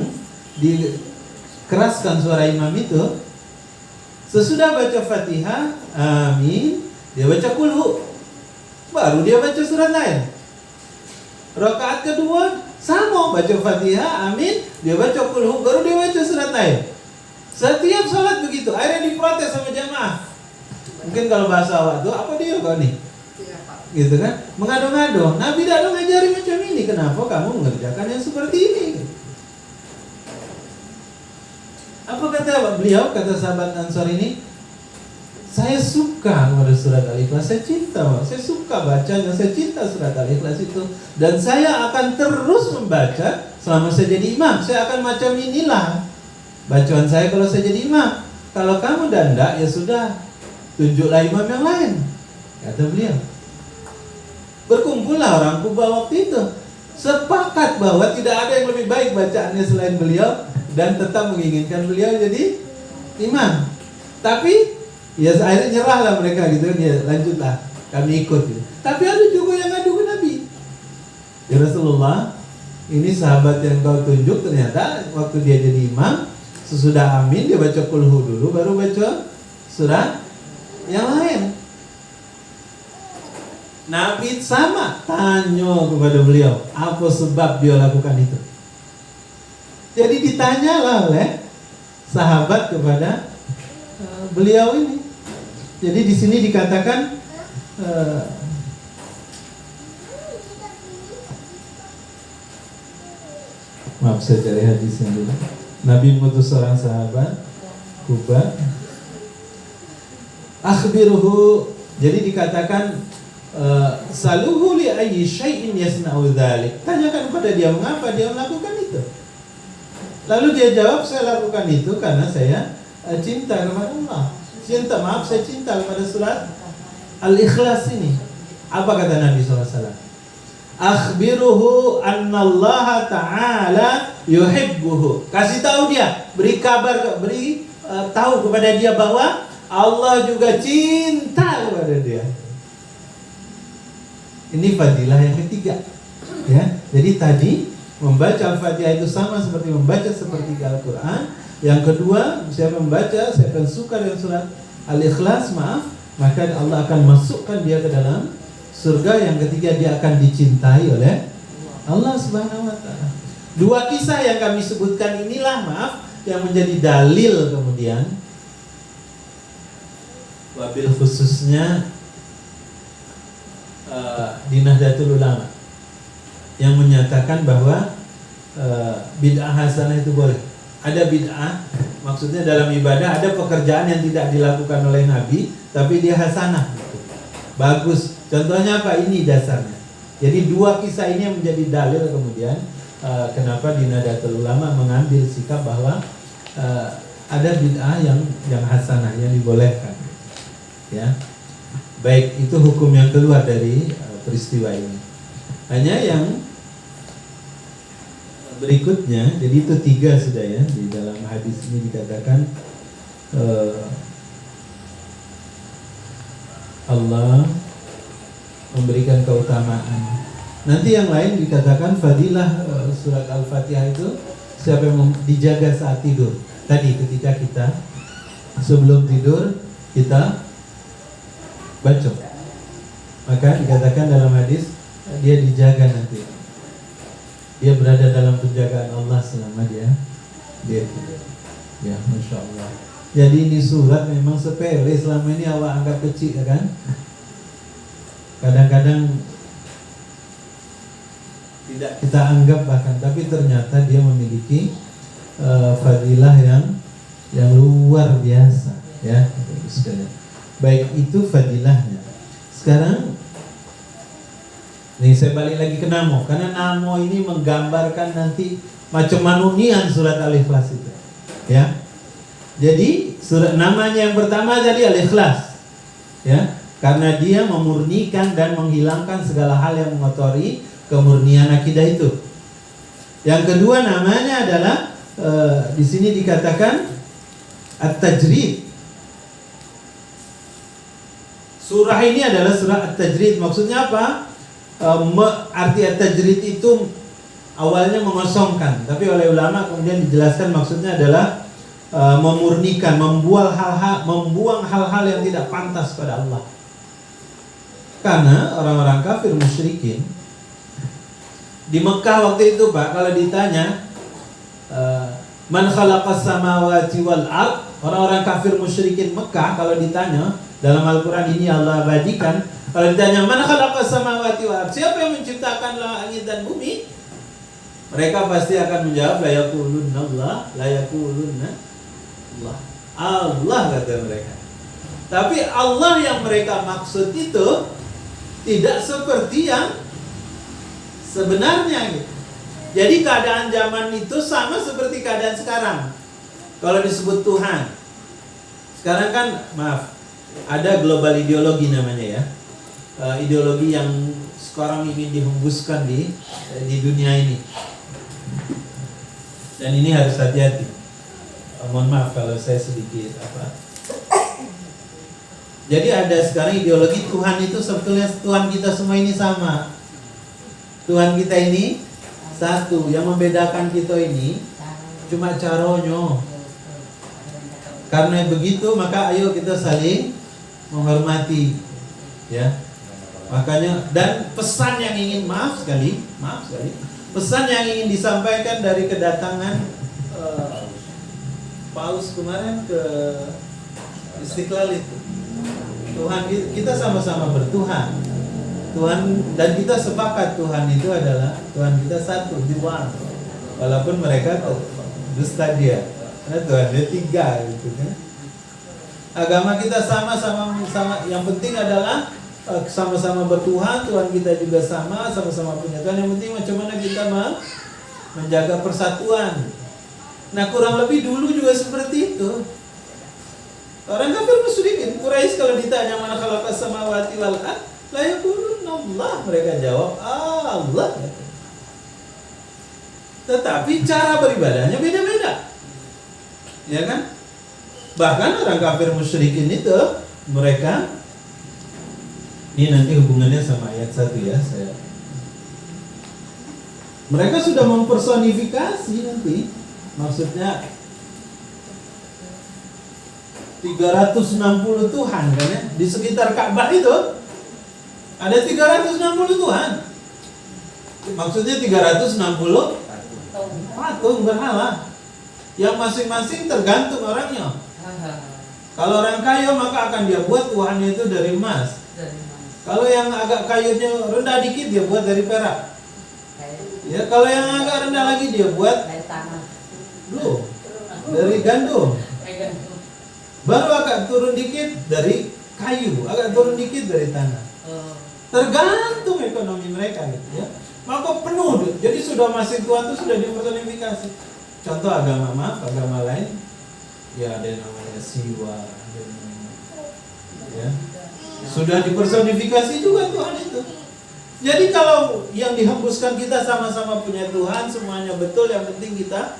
Speaker 3: dikeraskan suara imam itu, sesudah baca Fatihah, amin, dia baca kulhu, baru dia baca surat lain. Rakaat kedua sama, baca Fatihah, amin, dia baca kulhu, baru dia baca surat lain. Setiap sholat begitu. Akhirnya diprotes sama jamaah. Mungkin kalau bahasa awak tuh, apa dia kau nih? Gitu kan? Mengado-ngado. Nabi tidak ngajari macam ini. Kenapa kamu mengerjakan yang seperti ini? Apa kata beliau, kata sahabat Ansor ini? Saya suka kepada surat Al-Ikhlas, saya cinta, saya suka bacanya, saya cinta surat Al-Ikhlas itu, dan saya akan terus membaca selama saya jadi imam. Saya akan macam inilah bacaan saya kalau saya jadi imam. Kalau kamu dah enggak, ya sudah, tunjuklah imam yang lain. kata beliau. Berkumpullah orang Kuba waktu itu, sepakat bahwa tidak ada yang lebih baik bacaannya selain beliau, dan tetap menginginkan beliau jadi imam. Tapi ya akhirnya nyerahlah mereka gitu, ya lanjutlah kami ikut gitu. Tapi ada juga yang ngadu ke Nabi, ya Rasulullah, ini sahabat yang kau tunjuk ternyata waktu dia jadi imam, sesudah amin dia baca kulhu dulu, baru baca surat yang lain. Nabi sama tanya kepada beliau, apa sebab dia lakukan itu. Jadi ditanyalah oleh sahabat kepada beliau ini. Jadi di sini dikatakan maaf saya cari hadisnya dulu. Nabi mengutus seorang sahabat Kuba, akhbiruhu, jadi dikatakan saluhu li ayyi syai'in yasna'u dzalik. Tanyakan kepada dia mengapa dia melakukan itu. Lalu dia jawab, saya lakukan itu karena saya cinta kepada Allah. Saya cinta kepada surat Al-Ikhlas ini. Apa kata Nabi SAW? Akhbiruhu annallaha ta'ala yuhibbuhu. Kasih tahu dia, beri kabar, tahu kepada dia bahwa Allah juga cinta kepada dia. Ini fadilah yang ketiga, ya. Jadi tadi membaca Al-Fatihah itu sama seperti membaca sepertiga Al-Quran. Yang kedua, siapa membaca, saya akan suka dengan surat Al-Ikhlas, maka Allah akan masukkan dia ke dalam surga. Yang ketiga, dia akan dicintai oleh Allah Subhanahu wa Ta'ala. Dua kisah yang kami sebutkan inilah yang menjadi dalil kemudian, wabil khususnya di Nahdlatul Ulama, yang menyatakan bahwa bid'ah hasanah itu boleh. Ada bid'ah, maksudnya dalam ibadah ada pekerjaan yang tidak dilakukan oleh Nabi, tapi dia hasanah, bagus. Contohnya apa? Ini dasarnya. Jadi dua kisah ini yang menjadi dalil kemudian kenapa di Nahdlatul Ulama mengambil sikap bahwa ada bid'ah yang hasanah, yang dibolehkan, ya. Baik, itu hukum yang keluar dari peristiwa ini. Hanya yang berikutnya, jadi itu tiga sudah ya, di dalam hadis ini dikatakan Allah memberikan keutamaan. Nanti yang lain dikatakan fadilah surat Al-Fatihah itu siapa yang dijaga saat tidur. Tadi ketika kita sebelum tidur kita baca, maka dikatakan dalam hadis dia dijaga nanti, dia berada dalam penjagaan Allah selama dia tidur. Ya, Masya Allah. Jadi ini surat memang sepele, selama ini awak anggap kecil, kan? Kadang-kadang tidak kita anggap bahkan, tapi ternyata dia memiliki fadilah yang luar biasa, ya. Baik, itu fadilahnya. Sekarang nih saya balik lagi ke Namo, karena Namo ini menggambarkan nanti macam manunian surat Al-Ikhlas itu, ya. Jadi surat namanya yang pertama jadi Al-Ikhlas, ya, karena dia memurnikan dan menghilangkan segala hal yang mengotori kemurnian akidah itu. Yang kedua namanya adalah di sini dikatakan At-Tajrid. Surah ini adalah surah At-Tajrid. Maksudnya apa? Arti At-Tajrid itu awalnya mengosongkan, tapi oleh ulama kemudian dijelaskan maksudnya adalah memurnikan, membuang hal-hal yang tidak pantas pada Allah. Karena orang-orang kafir musyrikin di Mekah waktu itu, Pak, kalau ditanya man khalaqas samawati wal ard, orang-orang kafir musyrikin Mekah kalau ditanya dalam Al-Quran ini Allah abadikan, kalau ditanya man khalaqas samawati wal ard, siapa yang menciptakan langit dan bumi, mereka pasti akan menjawab la yaqulunna Allah, la yaqulunna Allah. Allah kata mereka. Tapi Allah yang mereka maksud itu tidak seperti yang sebenarnya gitu. Jadi keadaan zaman itu sama seperti keadaan sekarang. Kalau disebut Tuhan, sekarang kan maaf, ada global ideologi namanya, ya. ideologi yang sekarang ingin dihembuskan di dunia ini. Dan ini harus hati-hati. Mohon maaf kalau saya sedikit Jadi ada sekarang ideologi Tuhan itu sebetulnya Tuhan kita semua ini sama. Tuhan kita ini satu. Yang membedakan kita ini cuma caronyo. Karena begitu maka ayo kita saling menghormati, ya. Makanya dan pesan yang ingin maaf sekali, pesan yang ingin disampaikan dari kedatangan Paus kemarin ke Istiqlal itu, Tuhan kita sama-sama bertuhan, Tuhan, dan kita sepakat Tuhan itu adalah Tuhan kita satu, one. Walaupun mereka dusta dia, karena Tuhan dia tiga, gitu kan. Agama kita sama-sama, yang penting adalah sama-sama bertuhan, Tuhan kita juga sama-sama punya Tuhan. Yang penting macam mana kita menjaga persatuan. Nah kurang lebih dulu juga seperti itu. Orang kafir musyrikin Quraisy kalau ditanya mana khalaqas samawati wal ard, la yaquluna Allah, mereka jawab Allah. Tetapi cara beribadahnya beda-beda, ya kan? Bahkan orang kafir musyrikin itu mereka, ini nanti hubungannya sama ayat 1 ya, mereka sudah mempersonifikasi nanti, maksudnya 360 Tuhan kan ya, di sekitar Ka'bah itu ada 360 Tuhan. Maksudnya 360 patung berhala yang masing-masing tergantung orangnya. Kalau orang kaya maka akan dia buat Tuhannya itu dari emas. Kalau yang agak kayunya rendah dikit dia buat dari perak. Ya, kalau yang agak rendah lagi dia buat dari gandum. Baru agak turun dikit dari kayu, agak turun dikit dari tanah. Tergantung ekonomi mereka gitu ya. Maka penuh, jadi sudah masing Tuhan itu sudah dipersonifikasi. Contoh agama lain, ya ada yang namanya Siwa, ya. Sudah dipersonifikasi juga Tuhan itu. Jadi kalau yang dihembuskan kita sama-sama punya Tuhan, semuanya betul, yang penting kita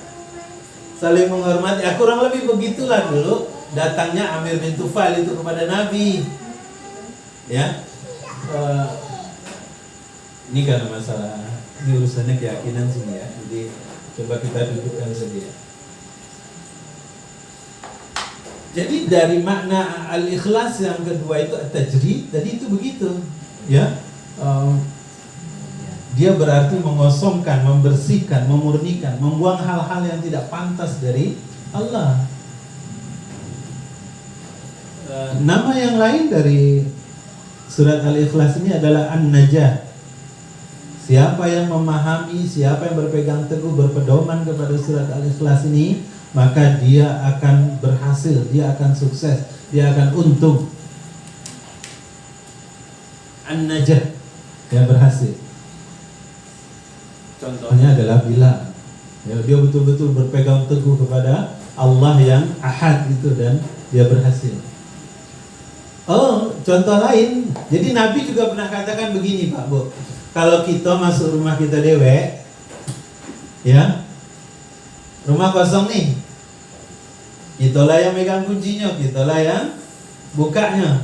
Speaker 3: saling menghormati. Ya, kurang lebih begitulah dulu datangnya Amir bin Tufail itu kepada Nabi. Ya. Ini karena masalah, ini urusannya keyakinan sini ya. Jadi coba kita dudukkan saja. Jadi dari makna al-ikhlas yang kedua itu at-tajrid, tadi itu begitu, ya. Dia berarti mengosongkan, membersihkan, memurnikan, membuang hal-hal yang tidak pantas dari Allah. Nama yang lain dari surat Al-Ikhlas ini adalah An-Najah. Siapa yang memahami, siapa yang berpegang teguh, berpedoman kepada surat Al-Ikhlas ini, maka dia akan berhasil, dia akan sukses, dia akan untung. An-Najah, dia berhasil. Contohnya adalah Bilal. Ya, dia betul-betul berpegang teguh kepada Allah yang Ahad itu dan dia berhasil. Oh, contoh lain. Jadi Nabi juga pernah katakan begini, Pak Bu. Kalau kita masuk rumah kita dewek, ya, rumah kosong nih, itulah yang megang kuncinya, itulah yang bukanya.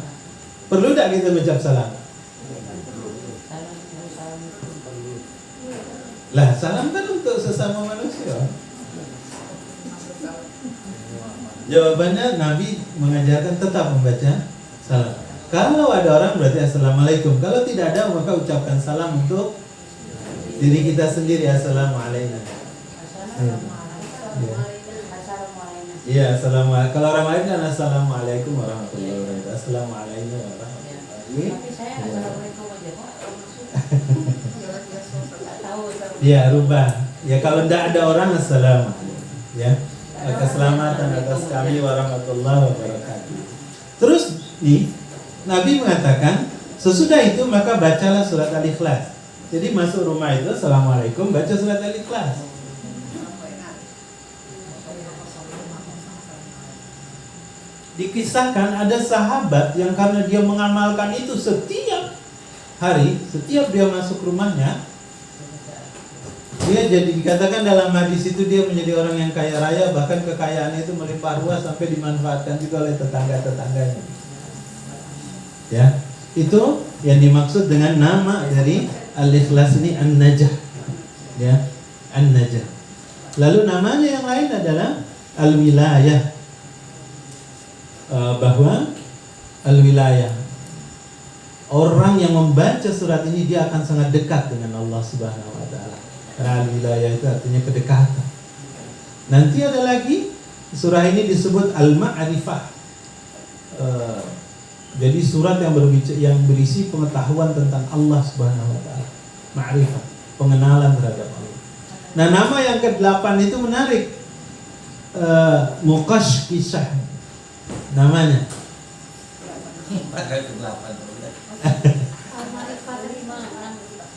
Speaker 3: Perlu tak kita ucap salam? Lah, salam kan untuk sesama manusia. Jawabannya Nabi mengajarkan tetap membaca salam. Kalau ada orang berarti assalamualaikum. Kalau tidak ada maka ucapkan salam untuk diri kita sendiri. Assalamualaikum. Iya, assalamualaikum. Kalau orang lain kan assalamualaikum warahmatullahi wabarakatuh. Assalamualaikum warahmatullahi wabarakatuh.
Speaker 2: Tapi saya assalamualaikum aja Pak.
Speaker 3: Ya, rubah. Ya kalau tidak ada orang assalamualaikum. Ya. Keselamatan atas kami warahmatullahi wabarakatuh. Terus nih Nabi mengatakan sesudah itu maka bacalah surat Al-Ikhlas. Jadi masuk rumah itu assalamualaikum, baca surat Al-Ikhlas. Dikisahkan ada sahabat yang karena dia mengamalkan itu setiap hari, setiap dia masuk rumahnya, dia jadi dikatakan dalam hadis itu dia menjadi orang yang kaya raya, bahkan kekayaannya itu melimpah ruah sampai dimanfaatkan juga oleh tetangga-tetangganya. Ya, itu yang dimaksud dengan nama dari Al-Ikhlas ini An-Najah. Ya, An-Najah. Lalu namanya yang lain adalah Al-Wilayah. Bahwa Al-Wilayah, orang yang membaca surat ini dia akan sangat dekat dengan Allah Subhanahu wa taala. Karena Al-Wilayah itu artinya kedekatan. Nanti ada lagi surah ini disebut Al-Ma'rifah. Jadi surat yang berisi pengetahuan tentang Allah Subhanahu wa taala. Ma'rifah, pengenalan terhadap Allah. Nah, nama yang ke-8 itu menarik. Muqashqishah namanya.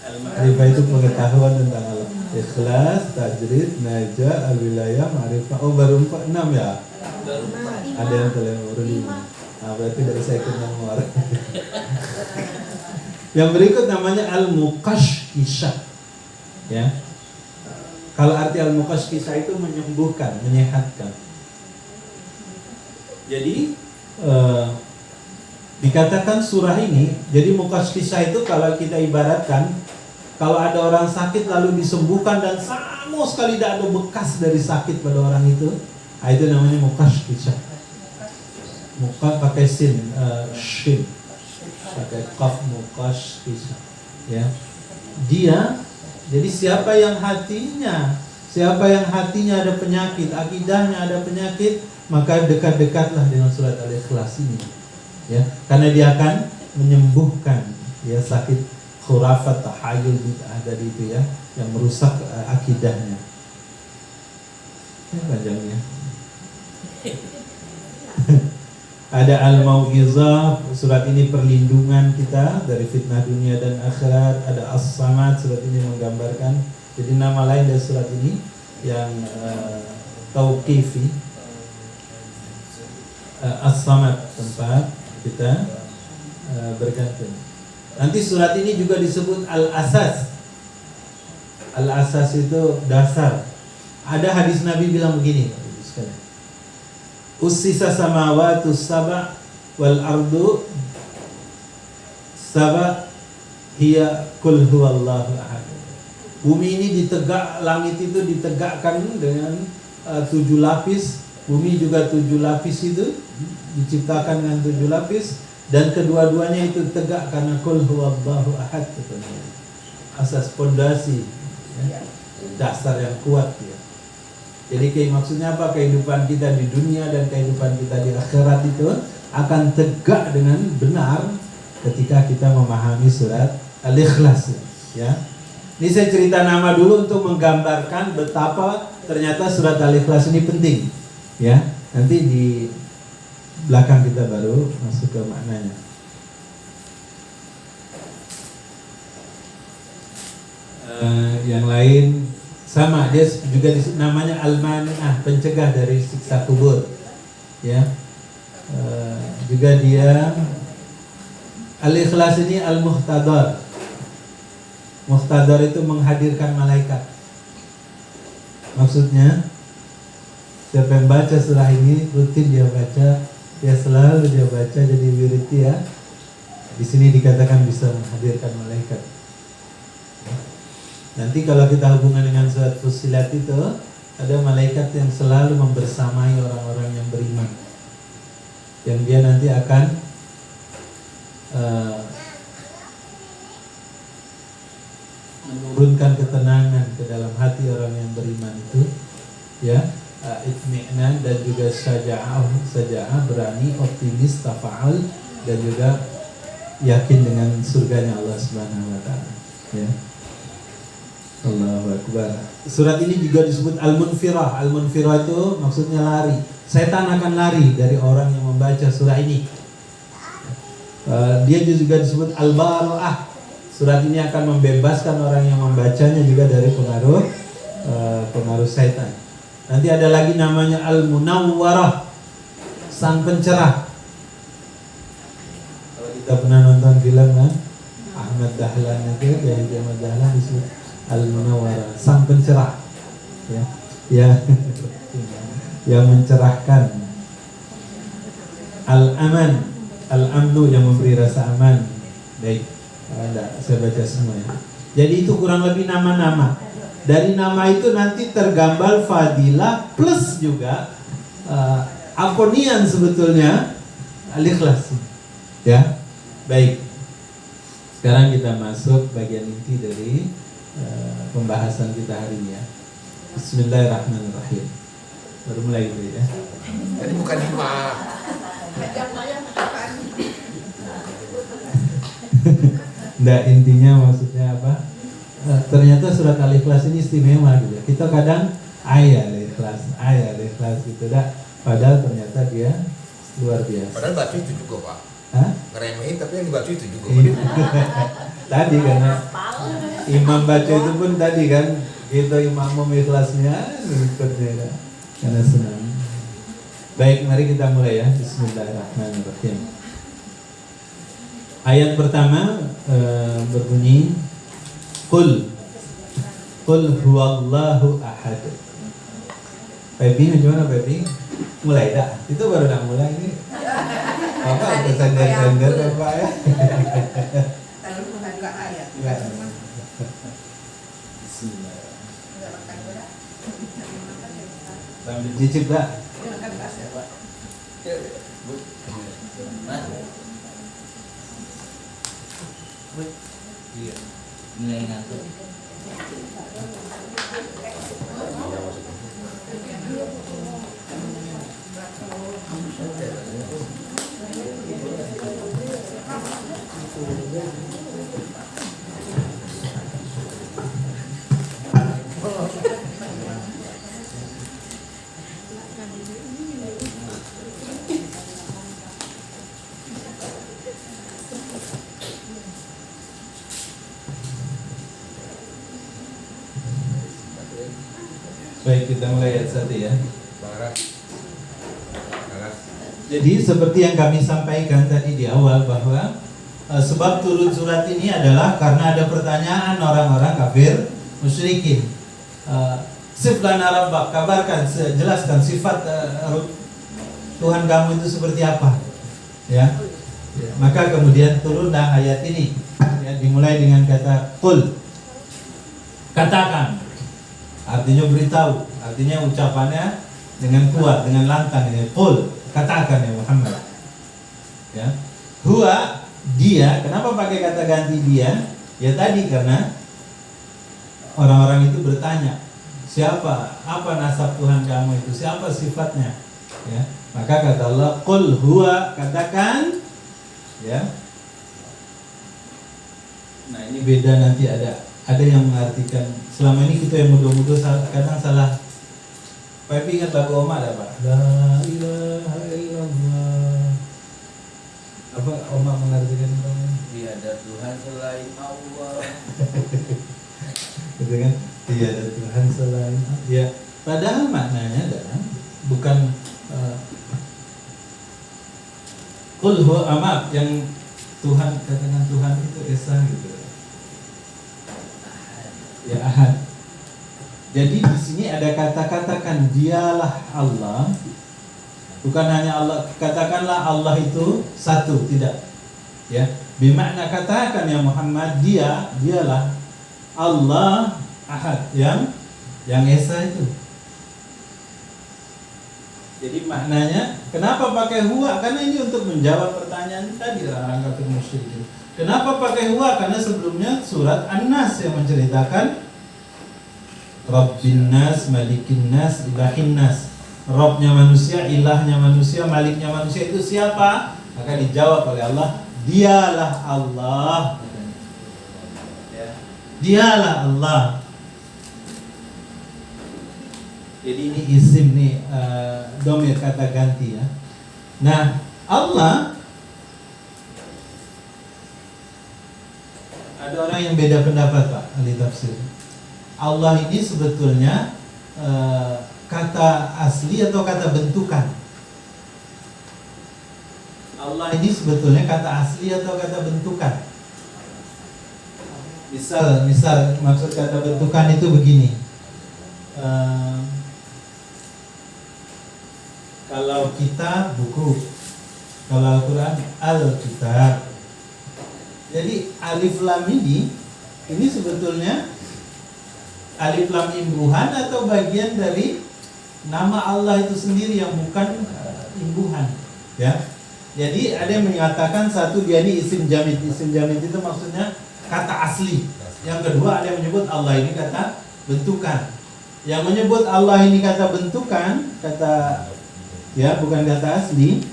Speaker 3: Al-Ma'rifah itu pengetahuan tentang Allah. Ikhlas, Tajrid, Najah, Al-Wilayah, Ma'rifah. Oh, baru 6 ya? Ada yang baru 5. Nah, berarti dari saya ikut nomor. Yang berikut namanya Al-Muqashqishah. Ya. Kalau arti Al-Muqashqishah itu menyembuhkan, menyehatkan. Jadi dikatakan surah ini, jadi Muqashqishah itu kalau kita ibaratkan, kalau ada orang sakit lalu disembuhkan dan sama sekali tidak ada bekas dari sakit pada orang itu, itu namanya Muqashqishah. Muka pakai sin, shin, pakai qaf, Muqashqishah. Ya, dia. Jadi siapa yang hatinya ada penyakit, akidahnya ada penyakit, maka dekat-dekatlah dengan surat Al-Ikhlas ini. Ya, karena dia akan menyembuhkan ya sakit khurafat, tahayul, bid'ah tadi itu ya, yang merusak akidahnya. Ini panjangnya. Ada Al-Mau'izah, surat ini perlindungan kita dari fitnah dunia dan akhirat. Ada As-Samad, surat ini menggambarkan. Jadi nama lain dari surat ini yang tauqifi. As-Samad, tempat kita bergantung. Nanti surat ini juga disebut Al-Asas. Al-Asas itu dasar. Ada hadis Nabi bilang begini, Ussisa samawatu sab'a wal ardu sab'a hiya kul huwallahu ahad. Bumi ini langit itu ditegakkan dengan 7 lapis. Bumi juga 7 lapis itu diciptakan dengan 7 lapis, dan kedua-duanya itu tegak karena kul huwallahu ahad. Asas pondasi, ya, dasar yang kuat ya. Jadi maksudnya apa? Kehidupan kita di dunia dan kehidupan kita di akhirat itu akan tegak dengan benar ketika kita memahami surat Al-Ikhlas. Ya. Ini saya cerita nama dulu untuk menggambarkan betapa ternyata surat Al-Ikhlas ini penting. Ya. Nanti di belakang kita baru masuk ke maknanya. Yang lain sama, dia juga namanya Al-Mani'ah, pencegah dari siksa kubur. Ya, juga dia Al-Ikhlas ini Al-Muhtadar. Muhtadar itu menghadirkan malaikat. Maksudnya, siapa yang baca surah ini rutin dia baca, ya selalu dia baca jadi wirid ya. Di sini dikatakan bisa menghadirkan malaikat. Nanti kalau kita hubungan dengan surat Fussilat itu, ada malaikat yang selalu membersamai orang-orang yang beriman, yang dia nanti akan menurunkan ketenangan ke dalam hati orang yang beriman itu, ya, itmi'nan, dan juga saja'ah, berani, optimis, tafa'al, dan juga yakin dengan surganya Allah Subhanahu wa taala. Ya. Allahu Akbar. Surat ini juga disebut Al-Munfirah. Al-Munfirah itu maksudnya lari. Setan akan lari dari orang yang membaca surah ini. Dia juga disebut Al-Bara'ah. Surat ini akan membebaskan orang yang membacanya juga dari pengaruh setan. Nanti ada lagi namanya Al-Munawwarah, sang pencerah. Kalau kita pernah nonton film kan, Ahmad Dahlan itu, dari Ahmad Dahlan disebut Al-Munawwara, sang pencerah, ya, yang mencerahkan. Al-Aman, Al-Amnu, yang memberi rasa aman. Baik, saya baca semua ya. Jadi itu kurang lebih nama-nama. Dari nama itu nanti tergambar fadilah plus juga aponian sebetulnya Al-Ikhlas. Ya, baik. Sekarang kita masuk bagian inti dari pembahasan kita hari ini ya. Bismillahirrahmanirrahim. Baru mulai gitu ya.
Speaker 4: Jadi bukan 5.
Speaker 3: Nggak, intinya maksudnya apa? Ternyata surat Al-Ikhlas ini istimewa gitu. Kita kadang ayat Al-Ikhlas gitu dah. Padahal ternyata dia luar biasa.
Speaker 4: Padahal baca itu juga, Pak.
Speaker 3: Hah?
Speaker 4: Ngeremehin tapi yang dibaca itu juga.
Speaker 3: Tadi karena imam baca itu pun tadi kan itu imam ikhlasnya ikutnya kan. Karena senang. Baik, mari kita mulai ya. Bismillahirrahmanirrahim. Ayat pertama berbunyi Qul huwallahu ahad. Baby, gimana Baby? Mulai dah. Itu baru nak mulai ini. Bapak ikut sender Bapak ya.
Speaker 2: Kalau bukan ke ayat.
Speaker 1: Bismillah.
Speaker 3: Sambil cicip dah.
Speaker 5: Iya, nilai ngantuk.
Speaker 3: Baik, kita mulai ayat 1 ya.
Speaker 4: Barat.
Speaker 3: Jadi seperti yang kami sampaikan tadi di awal bahwa sebab turun surat ini adalah karena ada pertanyaan orang-orang kafir musyrikin. Siflana rabbak, kabarkan, jelaskan sifat Tuhan kamu itu seperti apa. Ya. Maka kemudian turunlah ayat ini. Ya, dimulai dengan kata qul. Katakan. Artinya beritahu, artinya ucapannya dengan kuat, dengan lantang ini. Qul, katakan ya Muhammad. Ya. Huwa, dia, kenapa pakai kata ganti dia? Ya tadi karena orang-orang itu bertanya, siapa, apa nasab Tuhan kamu itu, siapa sifatnya? Ya. Maka kata Allah, qul huwa, katakan. Ya. Nah, ini beda, nanti ada yang mengartikan. Selama ini kita yang muda-muda kadang salah. Tapi ingat lagu Oma ada Pak? La ilaha illallah. Apa Oma mengartikan itu?
Speaker 5: Tiada Tuhan selain Allah.
Speaker 3: Gitu kan? Tiada Tuhan selain Allah. Ya, padahal maknanya adalah bukan qul huwa maaf, yang Tuhan, katakan Tuhan itu esa gitu. Ya ahad. Jadi di sini ada kata-katakan dialah Allah. Bukan hanya Allah, katakanlah Allah itu satu, tidak. Ya, bermakna katakan ya Muhammad, dialah Allah ahad, yang esa itu. Jadi maknanya kenapa pakai huwa? Karena ini untuk menjawab pertanyaan tadi orang kafir musyrik. Kenapa pakai huwa? Karena sebelumnya surat An-Nas yang menceritakan Rabbin Nas, Malikin Nas, Ilahin Nas. Rabbnya manusia, ilahnya manusia, maliknya manusia itu siapa? Maka dijawab oleh Allah, dialah Allah. Dialah Allah. Jadi ini isim nih, domir kata ganti ya. Nah, Allah, ada orang yang beda pendapat Pak, ahli tafsir. Allah ini sebetulnya kata asli atau kata bentukan? Allah ini sebetulnya kata asli atau kata bentukan? Misal maksud kata bentukan itu begini. Kalau kita buku, kalau Al-Quran Al-Kitab. Jadi alif lam ini sebetulnya alif lam imbuhan atau bagian dari nama Allah itu sendiri yang bukan imbuhan, ya. Jadi ada yang menyatakan satu dia ini isim jamid. Isim jamid itu maksudnya kata asli. Yang kedua ada yang menyebut Allah ini kata bentukan. Yang menyebut Allah ini kata bentukan, kata ya bukan kata asli.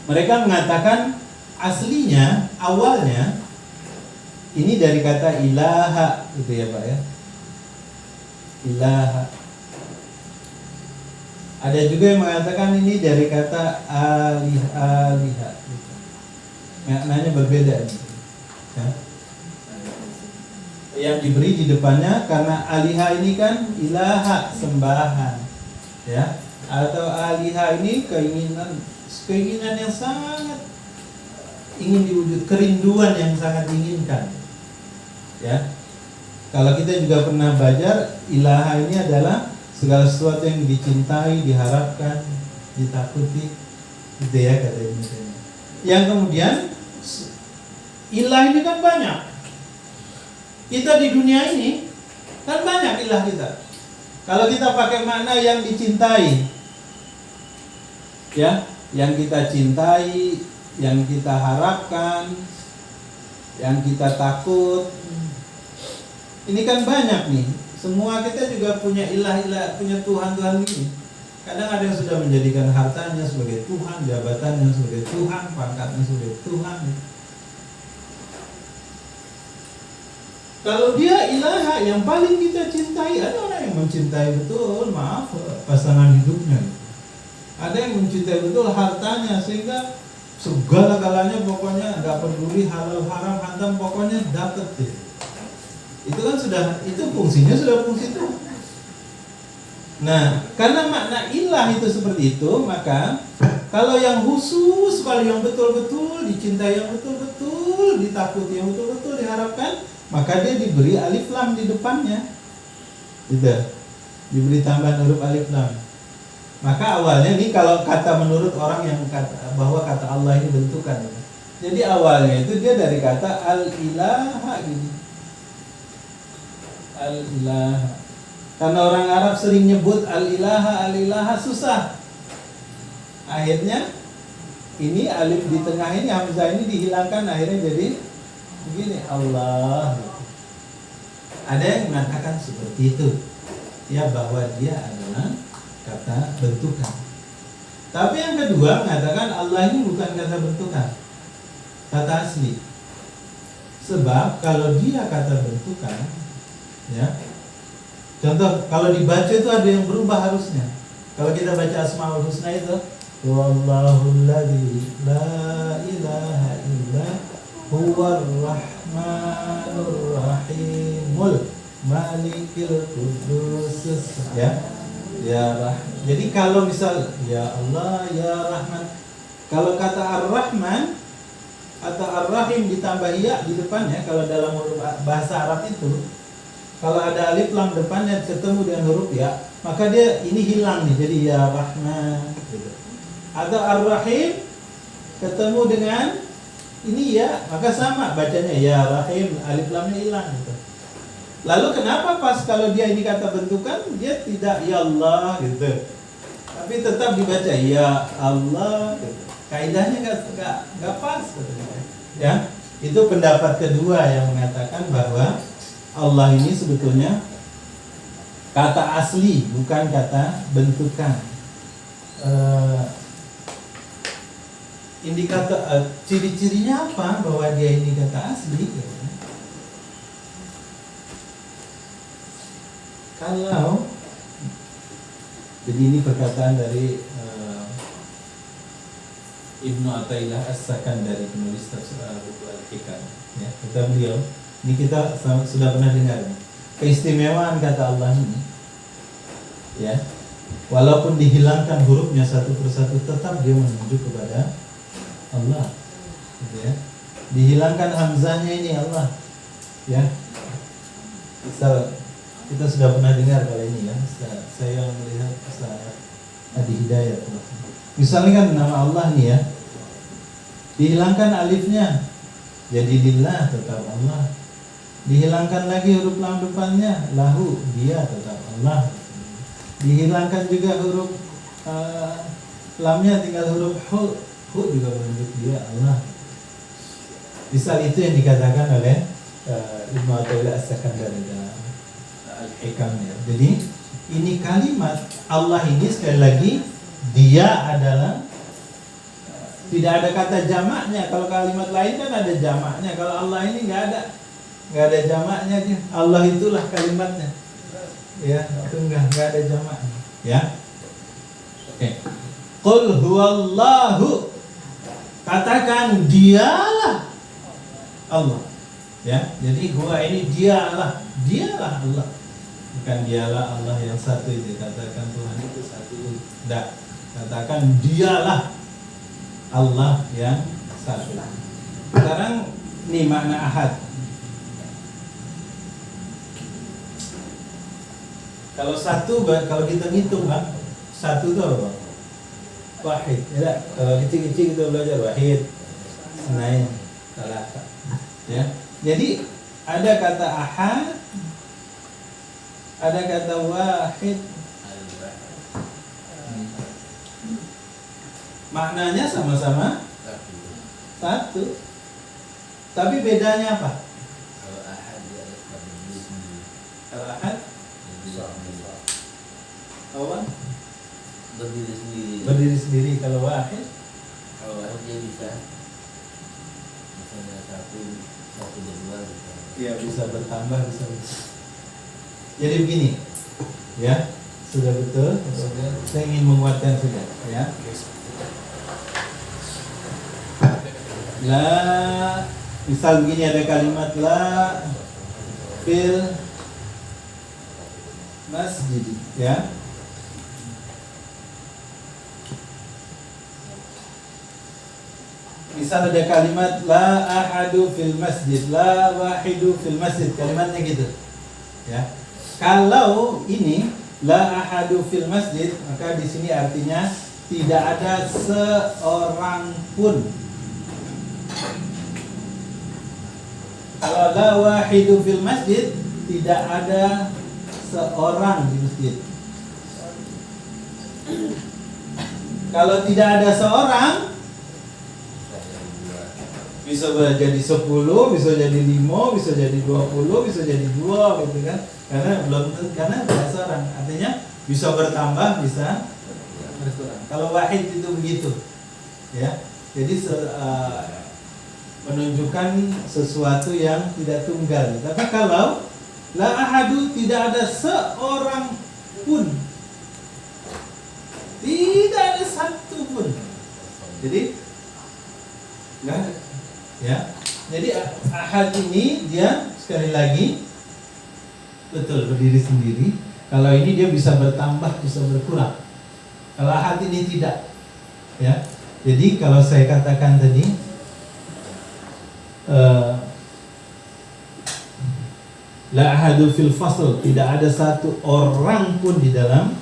Speaker 3: Mereka mengatakan aslinya, awalnya ini dari kata ilaha, gitu ya Pak ya. Ilaha. Ada juga yang mengatakan ini dari kata aliha. Gitu. Maknanya berbeda. Ya. Yang diberi di depannya karena aliha ini kan ilaha, sembahan, ya. Atau aliha ini keinginan yang sangat ingin diwujud, kerinduan yang sangat diinginkan, ya. Kalau kita juga pernah belajar, ilaha ini adalah segala sesuatu yang dicintai, diharapkan, ditakuti, gitu ya kata Ibnu Taimiyah. Yang kemudian ilah ini kan banyak. Kita di dunia ini kan banyak ilah kita. Kalau kita pakai makna yang dicintai, ya, yang kita cintai, yang kita harapkan, yang kita takut, ini kan banyak nih. Semua kita juga punya ilah-ilah, punya Tuhan-Tuhan ini. Kadang ada yang sudah menjadikan hartanya sebagai Tuhan, jabatannya sebagai Tuhan, pangkatnya sebagai Tuhan. Kalau dia ilaha yang paling kita cintai, ada orang yang mencintai betul, maaf, pasangan hidupnya. Ada yang mencintai betul hartanya, sehingga segala-galanya pokoknya nggak peduli halal haram hantam, pokoknya dapat deh. Itu kan itu fungsinya sudah fungsi itu. Nah, karena makna ilah itu seperti itu, maka kalau yang khusus, kalau yang betul-betul dicintai, yang betul-betul ditakuti, yang betul-betul diharapkan, maka dia diberi alif lam di depannya. Gitu. Diberi tambahan huruf alif lam. Maka awalnya nih kalau kata menurut orang yang bahwa kata Allah ini bentukan. Jadi awalnya itu dia dari kata al-ilaha gitu. Al-ilaha. Karena orang Arab sering nyebut al-ilaha susah. Akhirnya ini alif di tengah ini, hamzah ini dihilangkan, akhirnya jadi begini, Allah. Ada yang mengatakan seperti itu, ya, bahwa dia adalah kata bentukan. Tapi yang kedua mengatakan Allah ini bukan kata bentukan, kata asli. Sebab kalau dia kata bentukan, ya, contoh kalau dibaca itu ada yang berubah harusnya. Kalau kita baca Asmaul Husna itu, Wallahul ladzi la ilaha illa huwar rahmanur rahimul malikil qudus, ya. Jadi kalau misal ya Allah ya Rahman, kalau kata Ar-Rahman atau Ar-Rahim ditambah ya di depannya, kalau dalam bahasa Arab itu kalau ada alif lam depannya ketemu dengan huruf ya, maka dia ini hilang nih, jadi ya Rahman gitu. Atau Ar-Rahim ketemu dengan ini ya, maka sama bacanya ya Rahim, alif lamnya hilang gitu. Lalu kenapa pas kalau dia ini kata bentukan dia tidak ya Allah gitu, tapi tetap dibaca ya Allah gitu. Kaidahnya nggak pas gitu. Ya, itu pendapat kedua yang mengatakan bahwa Allah ini sebetulnya kata asli, bukan kata bentukan. Indikator ciri-cirinya apa bahwa dia ini kata asli gitu. Kalau jadi ini perkataan dari Ibnu Athaillah As-Sakandari, penulis tafsir buku Al-Hikam, ya, kata beliau, ini kita sudah pernah dengar keistimewaan kata Allah ini, ya, walaupun dihilangkan hurufnya satu persatu tetap dia menunjuk kepada Allah, gitu ya. Dihilangkan hamzahnya ini Allah, Ya, kita sudah pernah dengar kali ini ya. Saya melihat Ustaz Adi Hidayat. Misalnya kan nama Allah nih ya, dihilangkan alifnya, jadi lillah tetap Allah. Dihilangkan lagi huruf lam depannya, lahu, dia tetap Allah. Dihilangkan juga huruf lamnya, tinggal huruf hu juga menunjuk dia Allah. Misal itu yang dikatakan oleh Ibnu Athaillah As-Sakandari dalam Al-Hikamnya. Jadi ini kalimat Allah ini sekali lagi dia adalah tidak ada kata jamaknya. Kalau kalimat lain kan ada jamaknya. Kalau Allah ini nggak ada jamaknya. Allah itulah kalimatnya. Ya, nggak ada jamaknya. Ya. Oke. Qul huwallahu. Katakan dialah Allah. Ya, jadi huwa ini dialah Allah. Bukan dialah Allah yang satu itu. Katakan Tuhan itu satu. Tidak. Katakan dialah Allah yang satu. Sekarang ini makna ahad. Kalau satu, kalau kita ngitung kan, satu itu apa? Wahid. Ya, kalau kecil-kecil kita belajar wahid, senain, salasa. Ya. Jadi ada kata ahad, ada kata wahid. Maknanya sama-sama satu. Tapi bedanya apa?
Speaker 5: Kalau ahad dia ada berdiri sendiri.
Speaker 3: Kalau ahad apa?
Speaker 5: Berdiri sendiri.
Speaker 3: Berdiri sendiri. Kalau wahid
Speaker 5: Kalau ahad dia bisa misalnya satu berdua bisa.
Speaker 3: ya bisa bertambah, bisa. Jadi begini, ya sudah betul. Saya ingin menguatkan sudah, ya. La, misal begini ada kalimat la fil masjid, ya. Misal ada kalimat la ahadu fil masjid, la wahidu fil masjid, kalimatnya gitu. Ya. Kalau ini la ahadu fil masjid, maka di sini artinya tidak ada seorang pun. Kalau la wahidu fil masjid, tidak ada seorang di masjid. Kalau tidak ada seorang, bisa jadi 10, bisa jadi 5, bisa jadi 20, bisa jadi 2 gitu kan. Karena ada seorang. Artinya bisa bertambah, bisa berkurang. Kalau wahid itu begitu. Ya. Jadi menunjukkan sesuatu yang tidak tunggal. Tapi kalau la ahadu, tidak ada seorang pun. Tidak ada satu pun. Jadi enggak ada. Ya, jadi ahad ini dia sekali lagi betul berdiri sendiri. Kalau ini dia bisa bertambah, bisa berkurang. Kalau ahad ini tidak. Ya, jadi kalau saya katakan tadi, la ahadu fil fasl, tidak ada satu orang pun di dalam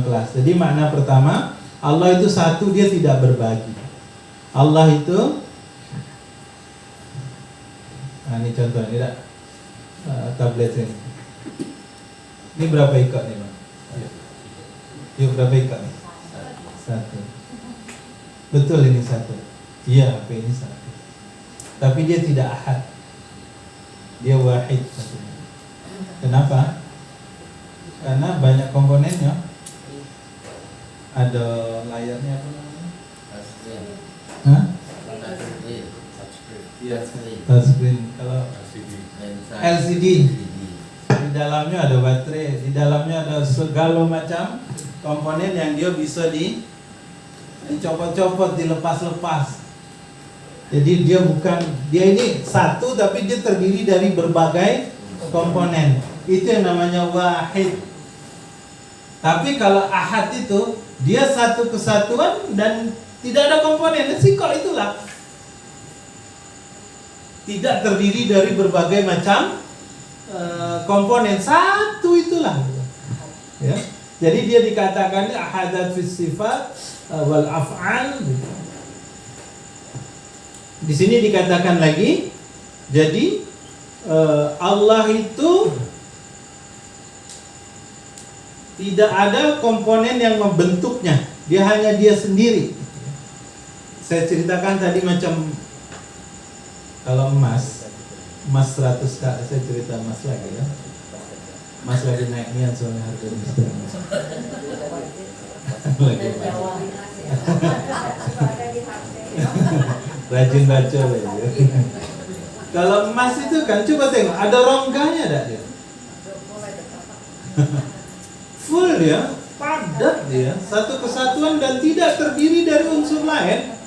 Speaker 3: kelas. Jadi makna pertama, Allah itu satu, dia tidak berbagi. Allah itu ini contoh, ini tablet ini. Ini berapa ikat nih, Bang? Yuk, berapa ikat nih? Satu. Betul ini satu. Iya, HP ini satu. Tapi dia tidak ahad. Dia wahid satunya. Kenapa? Karena banyak komponennya. Ada layarnya apa namanya? Hah? Iya, touchscreen. Kalau LCD, di dalamnya ada baterai, di dalamnya ada segala macam komponen yang dia bisa dicopot-copot, dilepas-lepas. Jadi dia ini satu, tapi dia terdiri dari berbagai komponen. Itu yang namanya wahid. Tapi kalau ahad itu dia satu kesatuan dan tidak ada komponen. Sikol itulah. tidak terdiri dari berbagai macam komponen, satu itulah. Ya. Jadi dia dikatakan ahadat fis sifat wal af'al. Di sini dikatakan lagi, jadi Allah itu tidak ada komponen yang membentuknya, dia hanya dia sendiri. Saya ceritakan tadi macam kalau emas 100 kak, saya cerita emas lagi ya. Emas lagi naik nian soalnya harganya sekarang. Lagi rajin baca ya. Kalau emas itu kan coba tengok ada rongganya tak dia? Full ya, padat dia, satu kesatuan dan tidak terdiri dari unsur lain.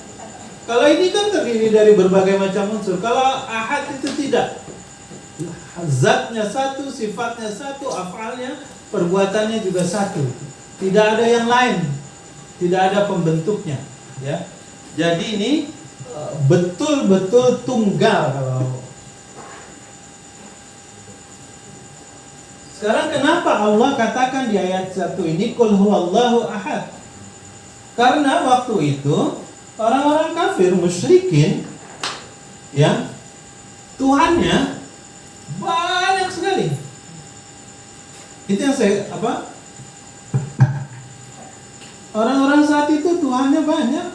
Speaker 3: Kalau ini kan terdiri dari berbagai macam unsur. Kalau ahad itu tidak. Zatnya satu, sifatnya satu, afalnya, perbuatannya juga satu. Tidak ada yang lain. Tidak ada pembentuknya, ya. Jadi ini betul-betul tunggal kalau. Sekarang kenapa Allah katakan di ayat 1 ini Qul huwallahu ahad? Karena waktu itu orang-orang kafir musyrikin ya, Tuhannya banyak sekali. Itu yang saya orang-orang saat itu Tuhannya banyak.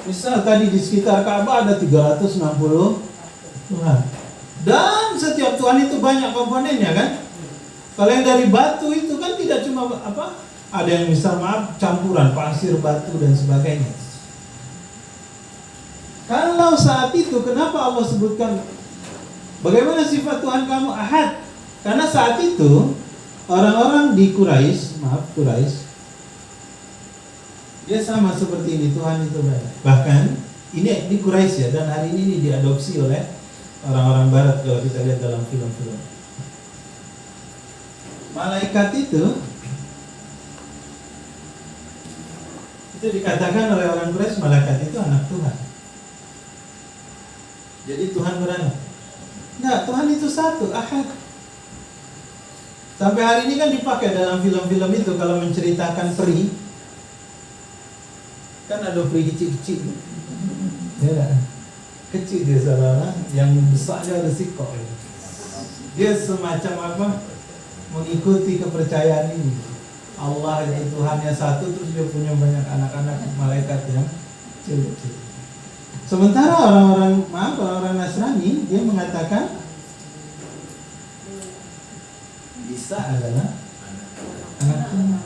Speaker 3: Misal tadi di sekitar Ka'bah ada 360 Tuhan. Dan setiap Tuhan itu banyak komponennya kan. Kalau yang dari batu itu kan tidak cuma ada yang misal campuran pasir, batu dan sebagainya. Kalau saat itu kenapa Allah sebutkan bagaimana sifat Tuhan kamu ahad? Karena saat itu orang-orang di Quraisy, dia sama seperti ini, Tuhan itu banyak. Bahkan ini di Quraisy ya, dan hari ini diadopsi oleh orang-orang barat kalau kita lihat dalam film-film. Malaikat itu dikatakan oleh orang Quraisy, malaikat itu anak Tuhan. Jadi Tuhan beranak. Nah, Tuhan itu satu, ahad. Sampai hari ini kan dipakai dalam film-film itu kalau menceritakan peri. Kan ada peri kecil-kecil. Ya kan? Kecil dia salah, yang besarnya ada sikok. Dia semacam mengikuti kepercayaan ini. Allah itu Tuhannya satu, terus dia punya banyak anak-anak malaikat yang kecil-kecil. Sementara orang-orang Nasrani dia mengatakan Isa adalah anak Tuhan.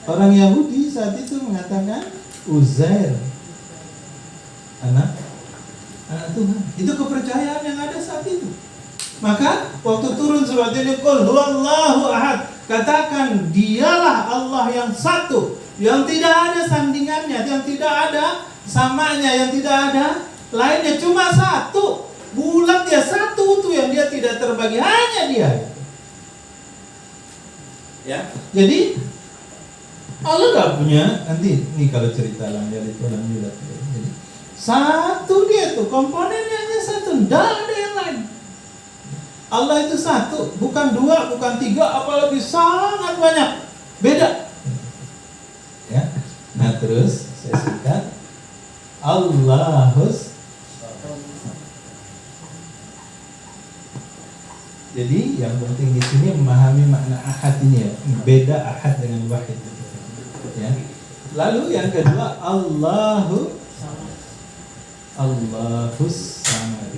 Speaker 3: Orang Yahudi saat itu mengatakan Uzair anak Tuhan. Itu kepercayaan yang ada saat itu. Maka waktu turun surat ini Qul huwallahu ahad, katakan dialah Allah yang satu, yang tidak ada sandingannya, yang tidak ada samanya, yang tidak ada lainnya, cuma satu. Bulat dia satu tuh yang dia tidak terbagi, hanya dia. Ya. Jadi Allah gak punya, nanti ini kalau cerita lam yalid walam yulad. Jadi satu dia tuh, komponennya hanya satu, tidak ada yang lain. Allah itu satu, bukan dua, bukan tiga, apalagi sangat banyak. Beda. Ya. Nah terus saya singkat, Allahus. Jadi yang penting di sini memahami makna ahad ini ya, beda ahad dengan wahid. Ya. Lalu yang kedua Allahus samad.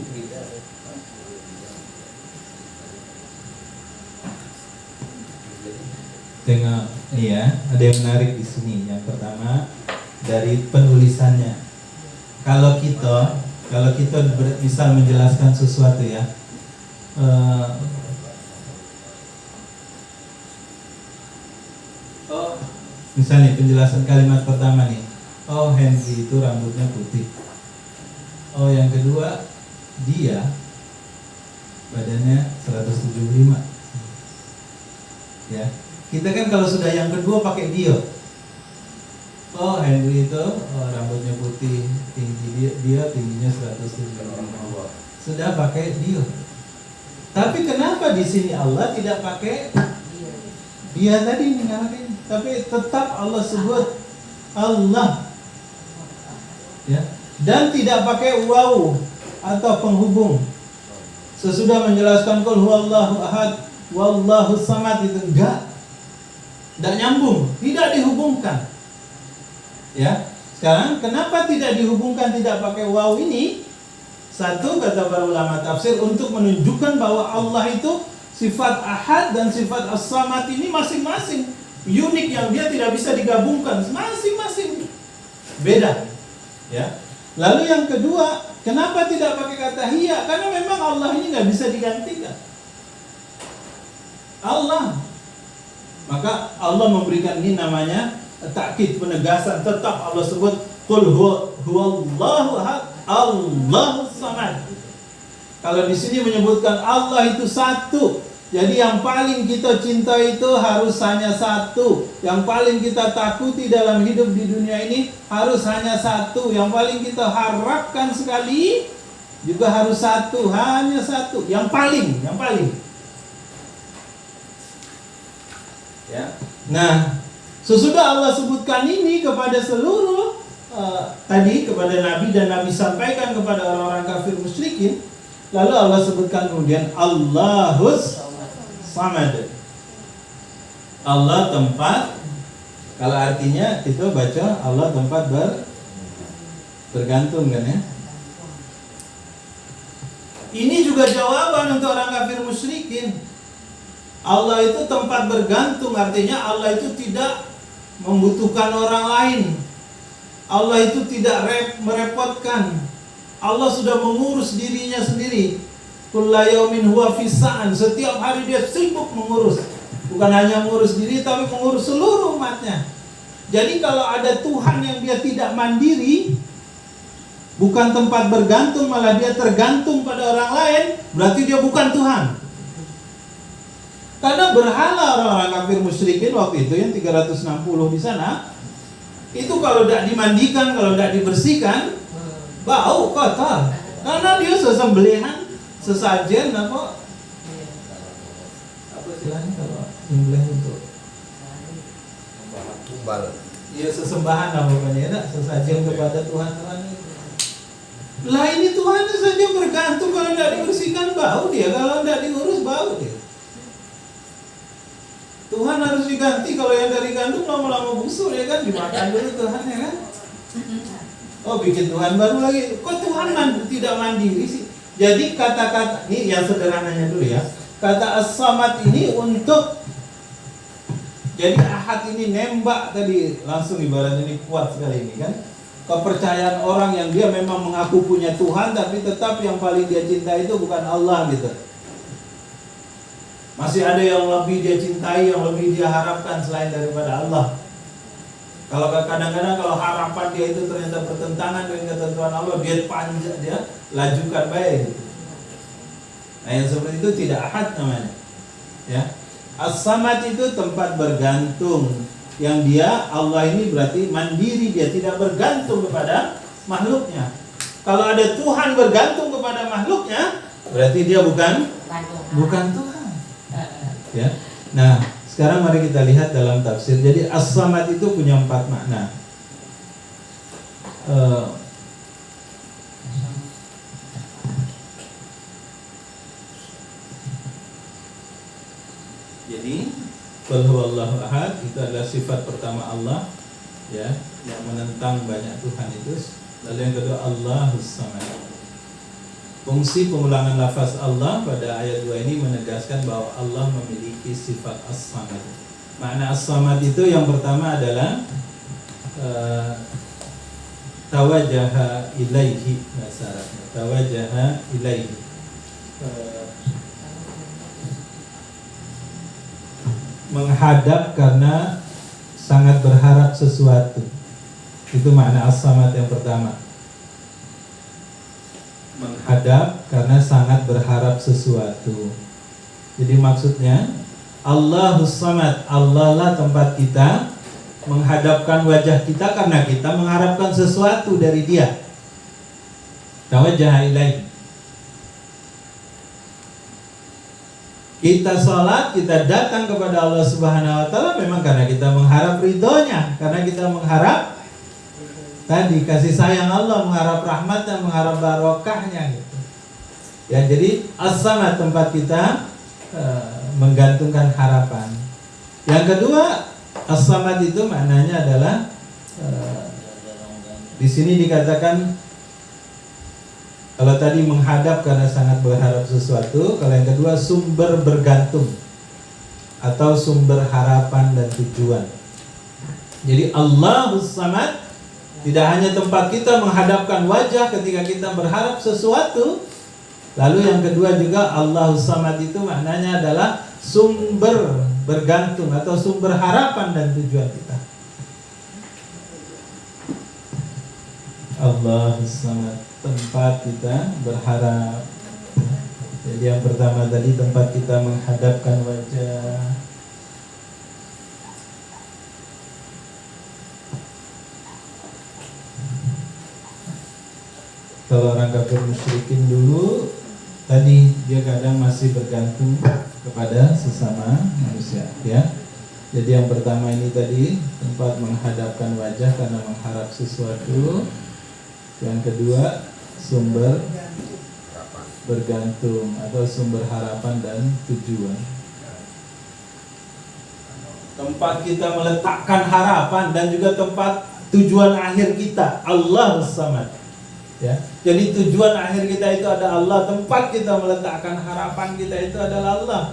Speaker 3: Tengok nih ya, ada yang menarik di sini. Yang pertama dari penulisannya. Kalau kita misal menjelaskan sesuatu ya, misalnya penjelasan kalimat pertama nih, oh Henry itu rambutnya putih. Oh yang kedua, dia badannya 175. Ya, kita kan kalau sudah yang kedua pakai dia. oh Henry itu rambutnya putih, dia tingginya 175. Sudah pakai dia. Tapi kenapa di sini Allah tidak pakai dia tadi mengalami? Tapi tetap Allah sebut Allah, ya, dan tidak pakai waw atau penghubung. Sesudah menjelaskan qul huwallahu ahad, wallahu samad, itu enggak nyambung, tidak dihubungkan. Ya, sekarang kenapa tidak dihubungkan, tidak pakai waw ini? Satu, kata para ulama tafsir, untuk menunjukkan bahwa Allah itu sifat ahad dan sifat as-samad ini masing-masing unik, yang dia tidak bisa digabungkan, masing-masing beda. Ya. Lalu yang kedua, kenapa tidak pakai kata hiya? Karena memang Allah ini nggak bisa digantikan. Allah, maka Allah memberikan ini namanya takkid, penegasan, tetap Allah sebut qul huwallahu ahad, Allahu samad. Kalau di sini menyebutkan Allah itu satu, jadi yang paling kita cinta itu harus hanya satu. Yang paling kita takuti dalam hidup di dunia ini harus hanya satu. Yang paling kita harapkan sekali juga harus satu, hanya satu. Yang paling. Ya. Nah, sesudah Allah sebutkan ini kepada seluruh tadi kepada Nabi, dan Nabi sampaikan kepada orang-orang kafir musyrikin, lalu Allah sebutkan kemudian Allahus samad. Allah tempat, kalau artinya kita baca Allah tempat bergantung kan ya. Ini juga jawaban untuk orang kafir musyrikin. Allah itu tempat bergantung, artinya Allah itu tidak membutuhkan orang lain. Allah itu tidak merepotkan. Allah sudah mengurus dirinya sendiri. Kullu yaumin huwa fi sa'an. Setiap hari dia sibuk mengurus. Bukan hanya mengurus diri, tapi mengurus seluruh umatnya. Jadi kalau ada Tuhan yang dia tidak mandiri, bukan tempat bergantung, malah dia tergantung pada orang lain, berarti dia bukan Tuhan. Karena berhala orang-orang kafir musyrikin waktu itu yang 360 di sana, itu kalau tidak dimandikan, kalau tidak dibersihkan, bau kotor. Karena dia sesembelihan, sesajen apa istilahnya kalau nyembelih untuk
Speaker 4: tumbal.
Speaker 3: Ya sesembahan lah pokoknya, ya, sesajen kepada Tuhan. Lah ini Tuhan saja bergantung, kalau tidak dibersihkan bau dia, kalau tidak diurus bau dia. Tuhan harus diganti, kalau yang dari gandum lama-lama busuk ya kan, dimakan dulu Tuhan ya kan. Oh bikin Tuhan baru lagi. Kok Tuhan tidak mandiri sih? Jadi kata-kata ini yang sederhananya dulu ya. Kata as-samad ini untuk, jadi ahad ini nembak tadi langsung, ibarat ini kuat sekali ini kan. Kepercayaan orang yang dia memang mengaku punya Tuhan, tapi tetap yang paling dia cinta itu bukan Allah gitu. Masih ada yang lebih dia cintai, yang lebih dia harapkan selain daripada Allah. Kalau kadang-kadang kalau harapan dia itu ternyata bertentangan dengan ketentuan Allah, dia panjang, dia lajukan baik. Nah yang seperti itu tidak ahad namanya. Ya, as-samad itu tempat bergantung, yang dia Allah ini berarti mandiri, dia tidak bergantung kepada makhluknya. Kalau ada Tuhan bergantung kepada makhluknya, berarti dia bukan Tuhan. Ya. Nah, sekarang mari kita lihat dalam tafsir. Jadi as-samad itu punya 4 makna. Jadi qul huwallahu ahad itu adalah sifat pertama Allah, ya, yang menentang banyak Tuhan itu. Lalu yang kedua Allahus samad. Fungsi pengulangan lafaz Allah pada ayat 2 ini menegaskan bahwa Allah memiliki sifat as-samad. Makna as-samad itu yang pertama adalah tawajaha ilaihi, bahasa Arabnya tawajaha ilaihi, menghadap karena sangat berharap sesuatu. Itu makna as-samad yang pertama. Menghadap karena sangat berharap sesuatu. Jadi maksudnya Allahus samad, Allah lah tempat kita menghadapkan wajah kita karena kita mengharapkan sesuatu dari Dia. Tawajjah ilaihi. Kita sholat, kita datang kepada Allah Subhanahu wa Ta'ala memang karena kita mengharap ridhonya, karena kita mengharap tadi kasih sayang Allah, mengharap rahmatnya, mengharap barokahnya gitu. Ya, jadi as-samad tempat kita menggantungkan harapan. Yang kedua, as-samad itu maknanya adalah di sini dikatakan kalau tadi menghadap karena sangat berharap sesuatu, kalau yang kedua sumber bergantung atau sumber harapan dan tujuan. Jadi Allahus Samad tidak hanya tempat kita menghadapkan wajah ketika kita berharap sesuatu. Lalu yang kedua juga Allahus Samad itu maknanya adalah sumber bergantung atau sumber harapan dan tujuan kita. Allahus Samad, tempat kita berharap. Jadi yang pertama tadi tempat kita menghadapkan wajah. Kalau orang kafir musyrikin dulu tadi dia kadang masih bergantung kepada sesama manusia, ya. Jadi yang pertama ini tadi tempat menghadapkan wajah karena mengharap sesuatu. Yang kedua sumber bergantung atau sumber harapan dan tujuan. Tempat kita meletakkan harapan dan juga tempat tujuan akhir kita, Allahus Samad. Ya. Jadi tujuan akhir kita itu ada Allah, tempat kita meletakkan harapan kita itu adalah Allah.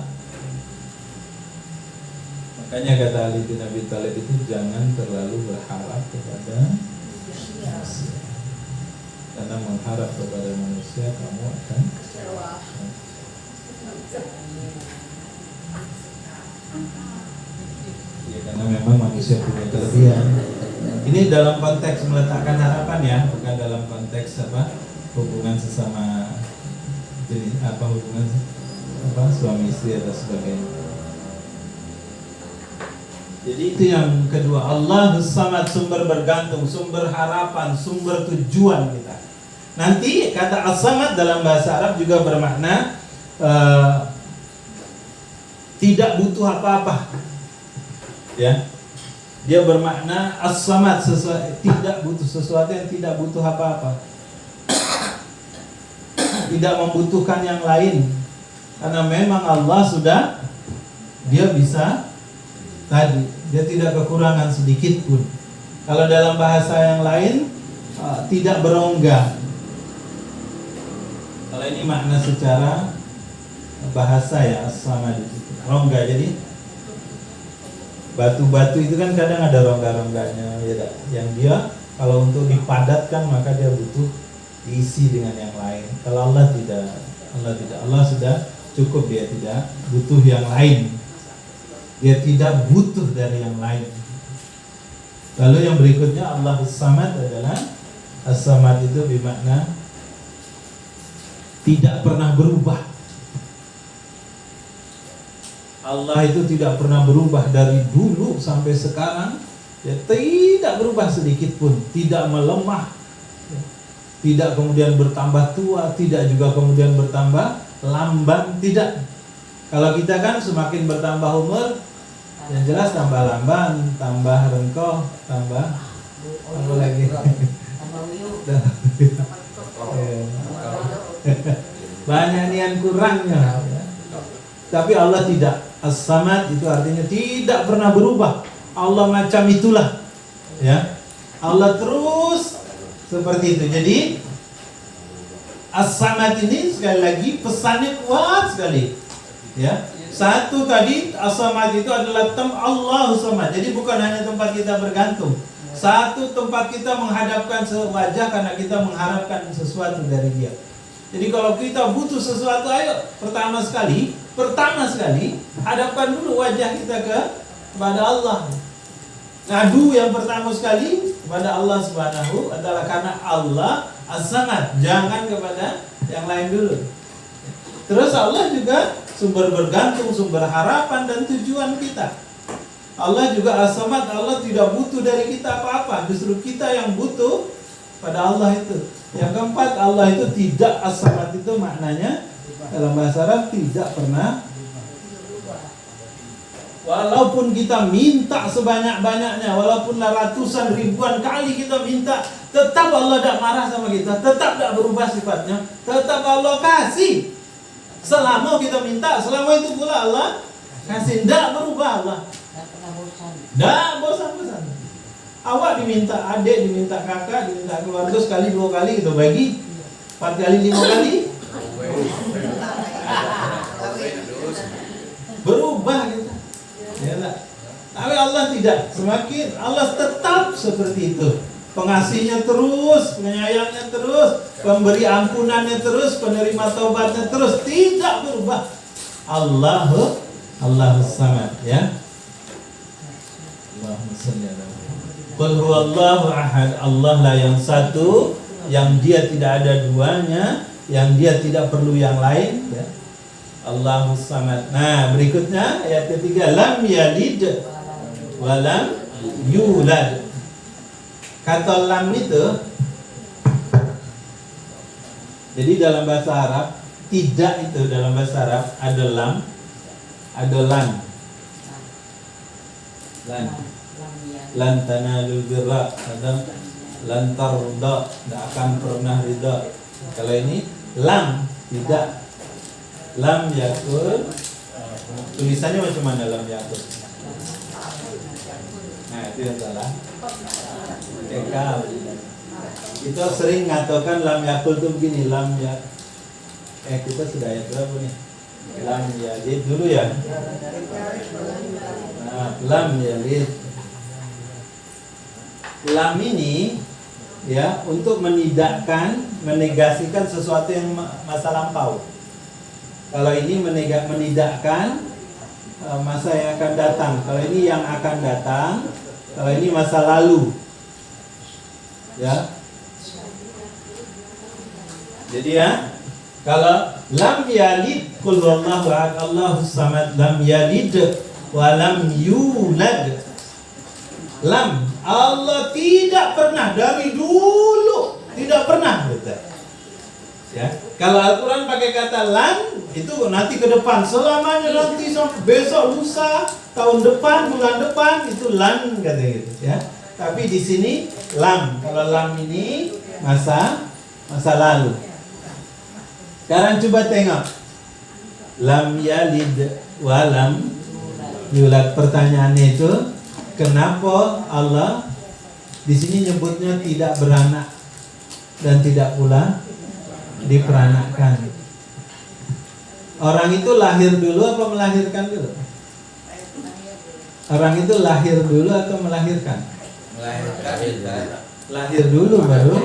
Speaker 3: Makanya kata Ali bin Abi Thalib itu jangan terlalu berharap kepada manusia. Karena mengharap kepada manusia kamu akan
Speaker 2: kecewa.
Speaker 3: ya, karena memang manusia punya kelebihan. Ini dalam konteks meletakkan harapan ya, bukan dalam konteks hubungan sesama jenis hubungan suami istri atau sebagainya. Jadi itu yang kedua, Allahus Samad, sumber bergantung, sumber harapan, sumber tujuan kita. Nanti kata as-samad dalam bahasa Arab juga bermakna tidak butuh apa-apa. Ya. Dia bermakna as-samad, tidak butuh sesuatu yang tidak butuh apa-apa. Tidak membutuhkan yang lain. Karena memang Allah sudah, dia bisa tadi, dia tidak kekurangan sedikit pun. Kalau dalam bahasa yang lain tidak berongga. Kalau ini makna secara bahasa ya as-samad itu. Rongga, jadi batu-batu itu kan kadang ada rongga-rongganya, ya, yang dia kalau untuk dipadatkan maka dia butuh diisi dengan yang lain. Kalau Allah tidak, Allah sudah cukup, dia tidak butuh yang lain. Dia tidak butuh dari yang lain. Lalu yang berikutnya Allahus Samad adalah as-samad itu bermakna tidak pernah berubah. Allah itu tidak pernah berubah dari dulu sampai sekarang. Ya, tidak berubah sedikit pun, tidak melemah, ya, tidak kemudian bertambah tua, tidak juga kemudian bertambah lamban, tidak. Kalau kita kan semakin bertambah umur, yang jelas tambah lamban, tambah rengkoh, tambah apa lagi? Banyak nian kurangnya. Ya. Tapi Allah tidak. As-samad itu artinya tidak pernah berubah. Allah macam itulah. Ya. Allah terus seperti itu. Jadi as-samad ini sekali lagi pesannya kuat sekali. Ya. Satu tadi as-samad itu adalah Allahus Samad. Jadi bukan hanya tempat kita bergantung. Satu tempat kita menghadapkan wajah karena kita mengharapkan sesuatu dari Dia. Jadi kalau kita butuh sesuatu, ayo pertama sekali hadapkan dulu wajah kita kepada Allah. Ngadu yang pertama sekali kepada Allah Subhanahu adalah karena Allah as-samad, jangan kepada yang lain dulu. Terus Allah juga sumber bergantung, sumber harapan dan tujuan kita. Allah juga as-samad, Allah tidak butuh dari kita apa-apa, justru kita yang butuh pada Allah itu. Yang keempat, Allah itu tidak as-samad, itu maknanya dalam bahasa Arab tidak pernah. Walaupun kita minta sebanyak-banyaknya, walaupun ratusan ribuan kali kita minta, tetap Allah tidak marah sama kita, tetap tidak berubah sifatnya, tetap Allah kasih. Selama kita minta, selama itu pula Allah kasih, tidak berubah Allah. Tidak bosan-bosan. Awak diminta adik, diminta kakak, diminta keluarga sekali, 2 kali kita bagi, 4 kali, 5 kali, berubah kita. Ya, tapi Allah tidak. Semakin Allah tetap seperti itu. Pengasihnya terus, penyayangnya terus, pemberi ampunannya terus, penerima taubatnya terus, tidak berubah. Allahus Samad, ya. Allahumma shalli ala Muhammad. Qul huwallahu ahad. Allah lah yang satu, yang dia tidak ada duanya, yang dia tidak perlu yang lain, ya. Allahus Samad. Nah, berikutnya ayat ketiga, lam yalid wa lam yulad. Kata lam itu, jadi dalam bahasa Arab, tidak itu dalam bahasa Arab ada lam, ada lan. Lan tanalul birra, ada lan tarda, tidak akan pernah ridha. Kalau ini lam, tidak. Lam yakul, tulisannya macam mana lam yakul? Nah, itu yang salah. Ekal. Kita sering mengatakan lam yakul itu begini, lam ya. Kita sudah ayat berapa nih? Lam yalid dulu ya. Nah, lam yalid. Lam ini ya untuk menidakkan, menegasikan sesuatu yang masa lampau. Kalau ini menidakkan masa yang akan datang. Kalau ini yang akan datang. Kalau ini masa lalu. Ya. Jadi ya, kalau lam yalid, qul huwallahu ahad, Allahus samad, lam yalid wa lam yulad. Lam, Allah tidak pernah dari dulu, tidak pernah, betul. Ya, kalau Al-Quran pakai kata lan, itu nanti ke depan, selamanya nanti sampai besok, lusa, tahun depan, bulan depan, itu lan kata gitu ya. Tapi di sini lam. Kalau lam ini masa lalu. Sekarang coba tengok. Lam yalid wa lam yulad. Pertanyaannya itu, kenapa Allah di sini nyebutnya tidak beranak dan tidak pula diperanakkan? Orang itu lahir dulu apa melahirkan dulu? Orang itu lahir dulu atau melahirkan?
Speaker 5: Melahirkan.
Speaker 3: Lahir dulu baru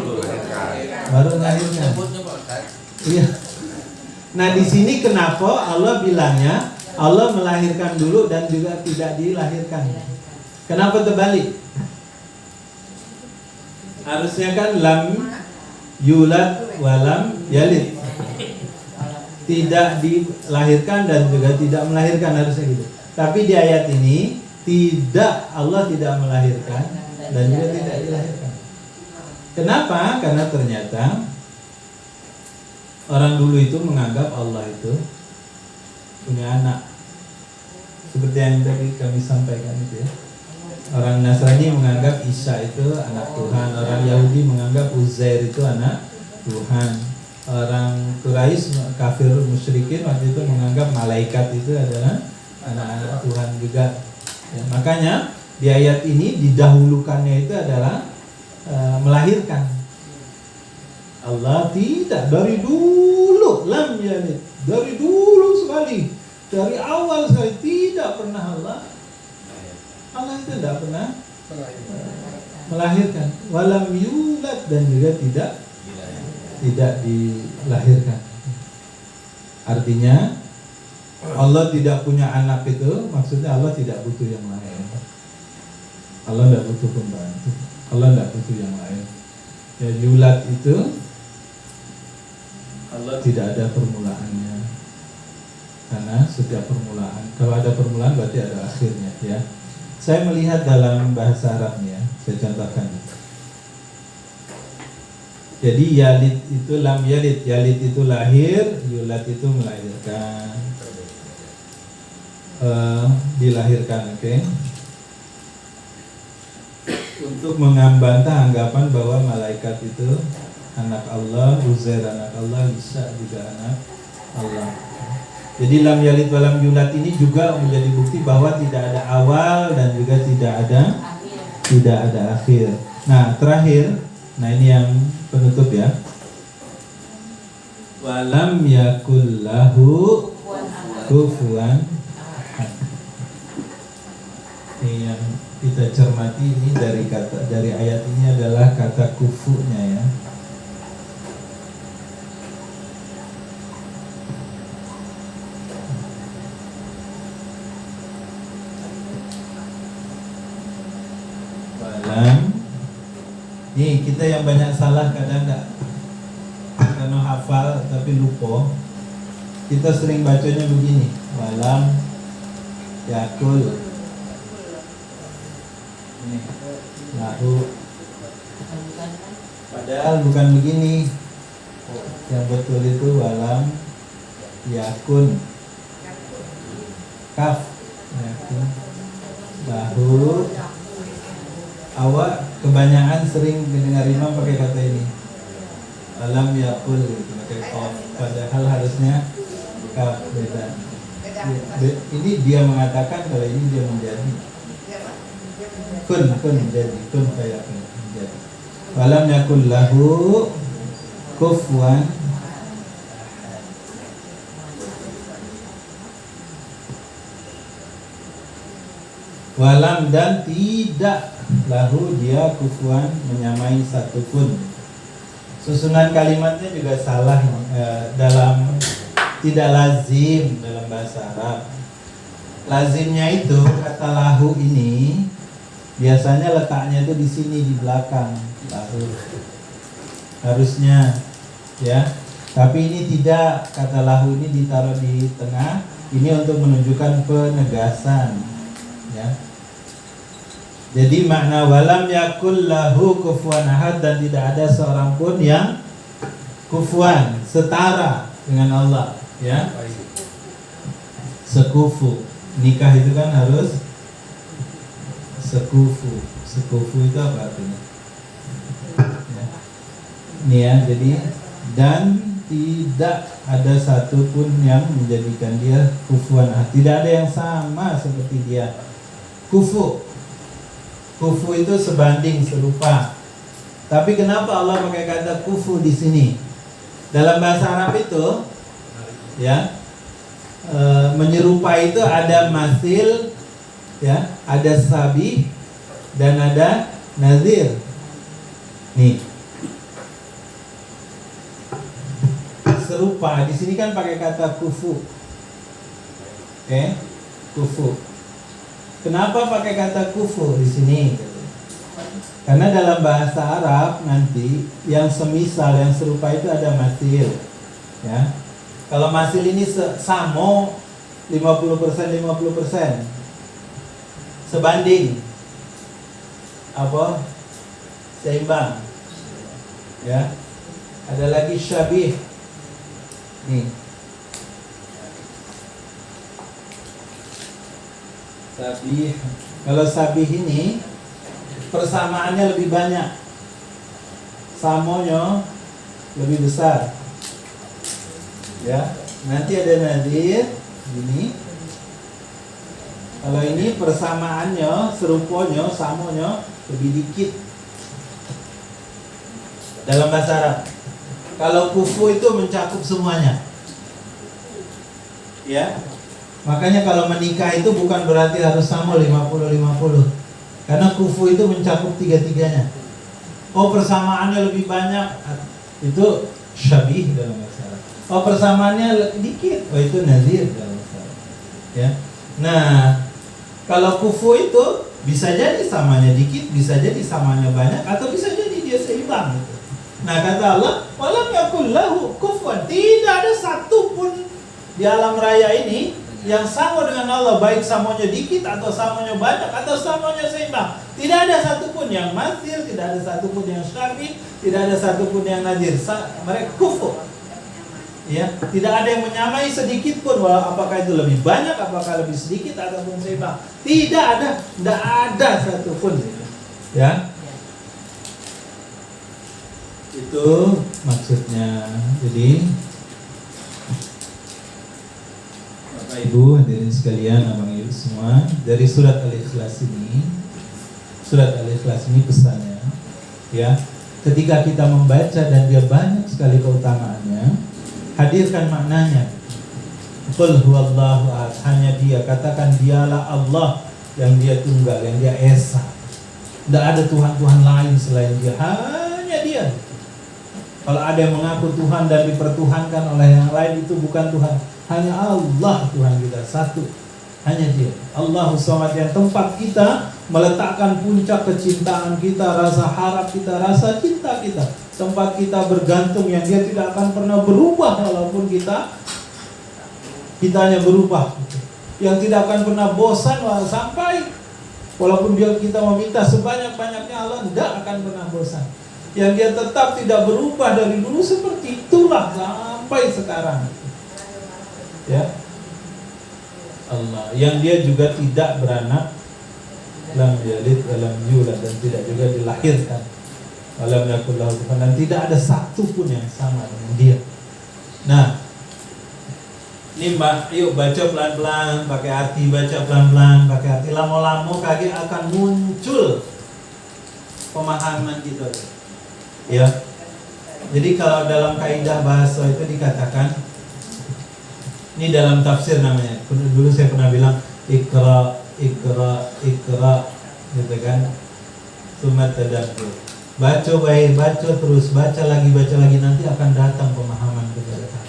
Speaker 3: melahirkan. Iya. Nah, di sini kenapa Allah bilangnya Allah melahirkan dulu dan juga tidak dilahirkan? Kenapa terbalik? Harusnya kan lam yulad walam yalid, tidak dilahirkan dan juga tidak melahirkan, harusnya gitu. Tapi di ayat ini tidak, Allah tidak melahirkan dan juga tidak dilahirkan. Kenapa? Karena ternyata orang dulu itu menganggap Allah itu punya anak, seperti yang tadi kami sampaikan itu ya. Orang Nasrani menganggap Isa itu anak Tuhan, orang Yahudi menganggap Uzair itu anak Tuhan, orang Quraisy kafir musyrikin waktu itu menganggap malaikat itu adalah anak-anak Tuhan juga. Ya, makanya di ayat ini didahulukannya itu adalah melahirkan. Allah tidak, dari dulu lam yalid, dari dulu sekali, dari awal sekali tidak pernah Allah itu tidak pernah melahirkan, walam yulad, dan juga tidak dilahirkan. Artinya Allah tidak punya anak itu, maksudnya Allah tidak butuh yang lain. Allah tidak butuh pembantu, Allah tidak butuh yang lain. Ya, yulad itu Allah tidak ada permulaannya, karena setiap permulaan, kalau ada permulaan berarti ada akhirnya ya. Saya melihat dalam bahasa Arabnya, saya contohkan. Jadi yalid itu lam yalid, yalid itu lahir, yulad itu melahirkan, dilahirkan, oke? Untuk mengambantah anggapan bahwa malaikat itu anak Allah, Uzair anak Allah, Isa juga anak Allah. Jadi lam yalid walam yulad ini juga menjadi bukti bahwa tidak ada awal dan juga tidak ada akhir. Nah terakhir, nah ini yang penutup ya. Walam yakul lahu kufuwan ahad. Ini yang kita cermati ini dari ayat ini adalah kata kufunya ya. Nih kita yang banyak salah kadang enggak karena hafal tapi lupa. Kita sering bacanya begini, walam yakul nih lahu, padahal bukan begini. Yang betul itu walam yakun kaf yakun lahu. Awak kebanyakan sering mendengar imam pakai kata ini, alam yakul gitu, pakai qaf, padahal harusnya kaf, beda. Ini dia mengatakan kalau ini dia menjadi kun menjadi kun kayak menjadi. Alam yakul lahu kufuwan walam dan tidak lahu dia kufuan menyamai satupun. Susunan kalimatnya juga salah dalam tidak lazim dalam bahasa Arab. Lazimnya itu kata lahu ini biasanya letaknya itu di sini di belakang lahu. Harusnya ya. Tapi ini tidak, kata lahu ini ditaruh di tengah. Ini untuk menunjukkan penegasan ya. Jadi makna walam yakul lahu kufuwan ahad, dan tidak ada seorang pun yang kufuwan, setara dengan Allah ya. Sekufu. Nikah itu kan harus sekufu. Sekufu itu apa artinya? Ya. Ini ya, jadi dan tidak ada satupun yang menjadikan dia kufuwan ahad. Tidak ada yang sama seperti dia. Kufu itu sebanding, serupa. Tapi kenapa Allah pakai kata kufu di sini? Dalam bahasa Arab itu, ya, menyerupai itu ada masil, ya, ada sabih, dan ada nazir. Nih, serupa. Di sini kan pakai kata kufu, oke, kufu. Kenapa pakai kata kufu di sini? Karena dalam bahasa Arab nanti yang semisal, yang serupa itu ada masil, ya. Kalau masil ini samo 50% sebanding, apa? Seimbang, ya. Ada lagi syabih, nih. Sabih. Kalau sabih ini persamaannya lebih banyak, samonya lebih besar, ya. Nanti ada nadir ini. Kalau ini persamaannya, seruponya, samonya lebih dikit dalam bahasa Arab. Kalau kufu itu mencakup semuanya, ya. Makanya kalau menikah itu bukan berarti harus sama 50-50. Karena kufu itu mencakup tiga-tiganya. Oh, persamaannya lebih banyak, itu syabih dalam bahasa Arab. Oh, persamaannya dikit, oh itu nazir dalam bahasa Arab. Ya. Nah, kalau kufu itu bisa jadi samanya dikit, bisa jadi samanya banyak, atau bisa jadi dia seimbang gitu. Nah, kata Allah, walam yakul lahu kufuwan, tidak ada satu pun di alam raya ini yang sama dengan Allah, baik samonya dikit atau samonya banyak atau samonya seimbang. Tidak ada satupun yang mathil, tidak ada satupun yang syafi, tidak ada satupun yang nadir. Mereka kufur. Ya, tidak ada yang menyamai sedikit pun, apakah itu lebih banyak, apakah lebih sedikit ataupun seimbang. Tidak ada satupun. Ya. Itu maksudnya. Jadi Bapak Ibu hadirin sekalian, abang ibu semua, dari surat Al-Ikhlas ini pesannya, ya, ketika kita membaca dan dia banyak sekali keutamaannya, hadirkan maknanya. Qul huwallahu ahad, hanya dia, katakan dialah Allah yang dia tunggal, yang dia esa. Tidak ada Tuhan-Tuhan lain selain dia, hanya dia. Kalau ada yang mengaku Tuhan dan dipertuhankan oleh yang lain, itu bukan Tuhan. Hanya Allah Tuhan kita satu, hanya dia. Allahu Samad, yang tempat kita meletakkan puncak kecintaan kita, rasa harap kita, rasa cinta kita, tempat kita bergantung, yang dia tidak akan pernah berubah walaupun kitanya berubah, yang tidak akan pernah bosan sampai walaupun kita meminta sebanyak-banyaknya, Allah tidak akan pernah bosan, yang dia tetap tidak berubah dari dulu seperti itulah sampai sekarang. Ya, Allah yang dia juga tidak beranak, lam yalid walam yulad, dan tidak juga dilahirkan, walam yakul lahu kufuwan, dan tidak ada satu pun yang sama dengan dia. Nah, ini Mbak, yuk baca pelan-pelan, pakai arti, baca pelan-pelan, pakai arti, lama-lama kaki akan muncul pemahaman kita. Ya, jadi kalau dalam kaidah bahasa itu dikatakan, ini dalam tafsir namanya. Dulu saya pernah bilang ikra, gitu kan. Sumat tadabbur. Baca baik, baca terus, baca lagi, nanti akan datang pemahaman kepada kita.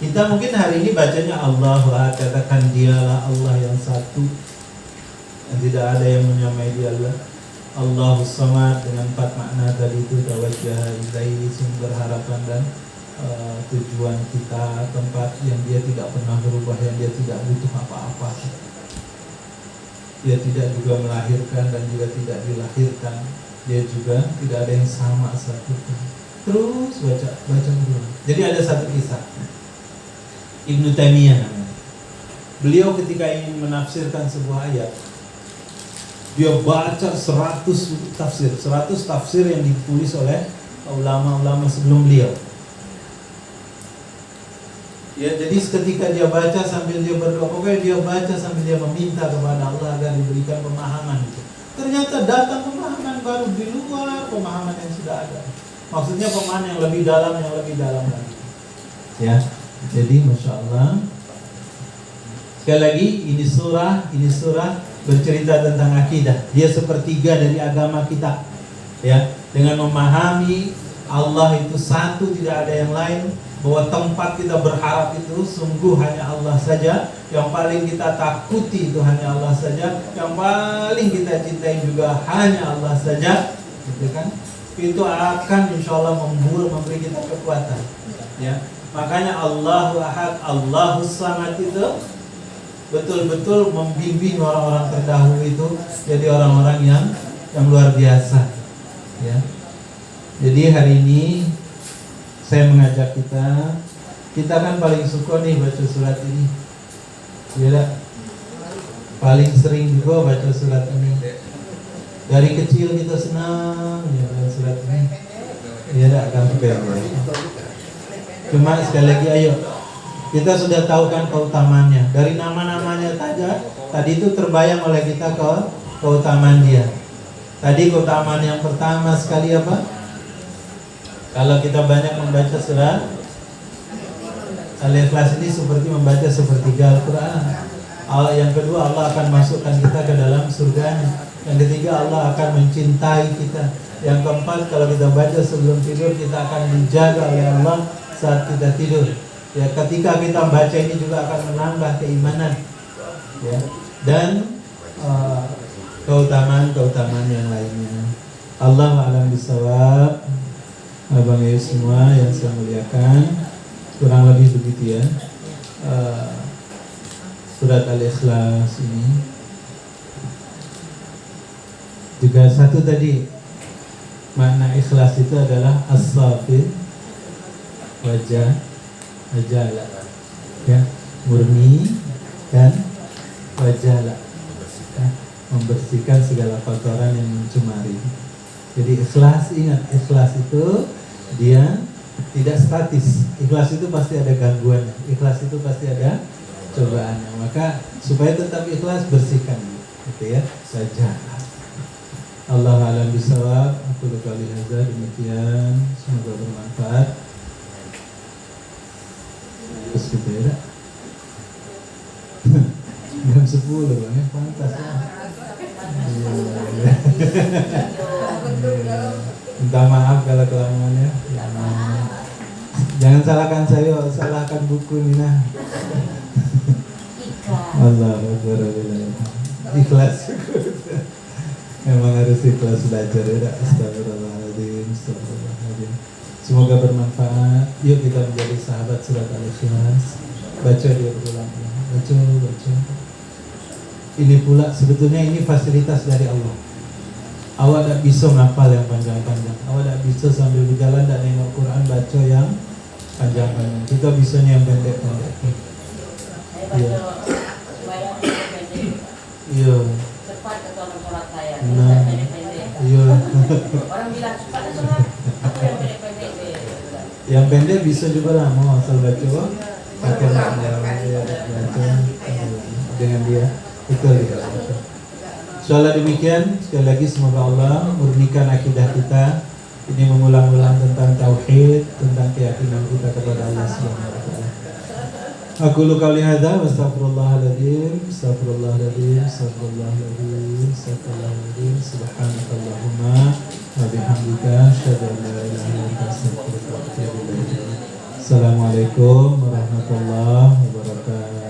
Speaker 3: Kita mungkin hari ini bacanya Allahu Ahad, katakan dialah Allah yang satu, dan tidak ada yang menyamai dia. Allahus Samad dengan 4 makna tadi itu, tawajjah ilaihi, sumber harapan dan tujuan kita, tempat yang dia tidak pernah berubah, yang dia tidak butuh apa-apa. Dia tidak juga melahirkan dan juga tidak dilahirkan. Dia juga tidak ada yang sama satu. Terus baca dulu. Jadi ada satu kisah, Ibnu Taimiyah namanya. Beliau ketika ingin menafsirkan sebuah ayat, dia baca 100 tafsir yang ditulis oleh ulama-ulama sebelum beliau. Ya, jadi ketika dia baca sambil dia berdoa, pokoknya dia baca sambil dia meminta kepada Allah agar diberikan pemahaman itu. Ternyata datang pemahaman baru di luar pemahaman yang sudah ada. Maksudnya pemahaman yang lebih dalam lagi. Ya, jadi Masya Allah. Sekali lagi, ini surah bercerita tentang akidah. Dia sepertiga dari agama kita. Ya, dengan memahami Allah itu satu, tidak ada yang lain, bahwa tempat kita berharap itu sungguh hanya Allah saja, yang paling kita takuti itu hanya Allah saja, yang paling kita cintai juga hanya Allah saja, gitu kan? Itu akan insya Allah memberi kita kekuatan. Ya, makanya Allahu Ahad, Allahus Samad itu betul-betul membimbing orang-orang terdahulu itu jadi orang-orang yang luar biasa. Ya, jadi hari ini saya mengajak kita kan paling suka nih baca surat ini, ya, paling sering juga baca surat ini. Dari kecil kita senang ya baca surat ini, ya, akan cuma sekali lagi, ayo, kita sudah tahu kan keutamaannya. Dari nama-namanya saja, tadi itu terbayang oleh kita keutamaan dia. Tadi keutamaan yang pertama sekali apa? Kalau kita banyak membaca surat Al-Ikhlas ini seperti membaca sepertiga Al-Quran. Yang kedua, Allah akan masukkan kita ke dalam surganya. Yang ketiga, Allah akan mencintai kita. Yang keempat, kalau kita baca sebelum tidur, kita akan dijaga oleh Allah saat kita tidur. Ya, ketika kita baca ini juga akan menambah keimanan. Ya, dan keutamaan yang lainnya. Allahu a'lam bishawab. Abang ibu semua yang saya muliakan, kurang lebih begitu ya. surat Al-Ikhlas ini juga satu tadi, makna ikhlas itu adalah as-safir wajala, ya, murni dan wajala, ya, membersihkan segala kotoran yang mencemari. Jadi ikhlas, ingat, ikhlas itu dia tidak statis. Ikhlas itu pasti ada gangguannya, ikhlas itu pasti ada cobaannya. Maka supaya tetap ikhlas, bersihkan gitu ya, wajala. Allah a'lam bishawab. Aku qouli hadza, demikian, semoga bermanfaat. Terus gitu ya. Jam 10 Bang, ya, pantas ya. Minta maaf kalau kelamannya. Jangan salahkan saya, salahkan buku Nina. Allah Akbar. Ikhlas. Memang harus ikhlas belajar ya. Astagfirullahaladzim, astagfirullahaladzim. Semoga bermanfaat. Yuk kita menjadi sahabat surat Al-Ikhlas. Baca dia berulang. Baca. Ini pula sebetulnya ini fasilitas dari Allah. Awak tak bisa ngapal yang panjang-panjang. Awak tak bisa sambil berjalan dan nengok Quran baca yang panjang-panjang. Kita bisanya yang pendek-pendek. Iya. Iya.
Speaker 2: Cepat ke orang sholat saya.
Speaker 3: Nah. Iya.
Speaker 2: Orang bilang cepat ke sholat. Aku yang pendek-pendek.
Speaker 3: Yang pendek bisa juga lah, mau asal baca pakai makna baca dengan dia. Itu dia. Insyaallah demikian. Sekali lagi semoga Allah murnikan akidah kita. Ini mengulang-ulang tentang tauhid, tentang keyakinan kita kepada Allah Subhanahu wa taala. Aku qauli hadza wa astaghfirullahaladzim, astaghfirullahaladzim, astaghfirullahaladzim, astaghfirullahaladzim. Subhanakallahumma wa bihamdika asyhadu an la ilaha illa anta astaghfiruka wa atubu ilaik. Assalamualaikum warahmatullahi wabarakatuh.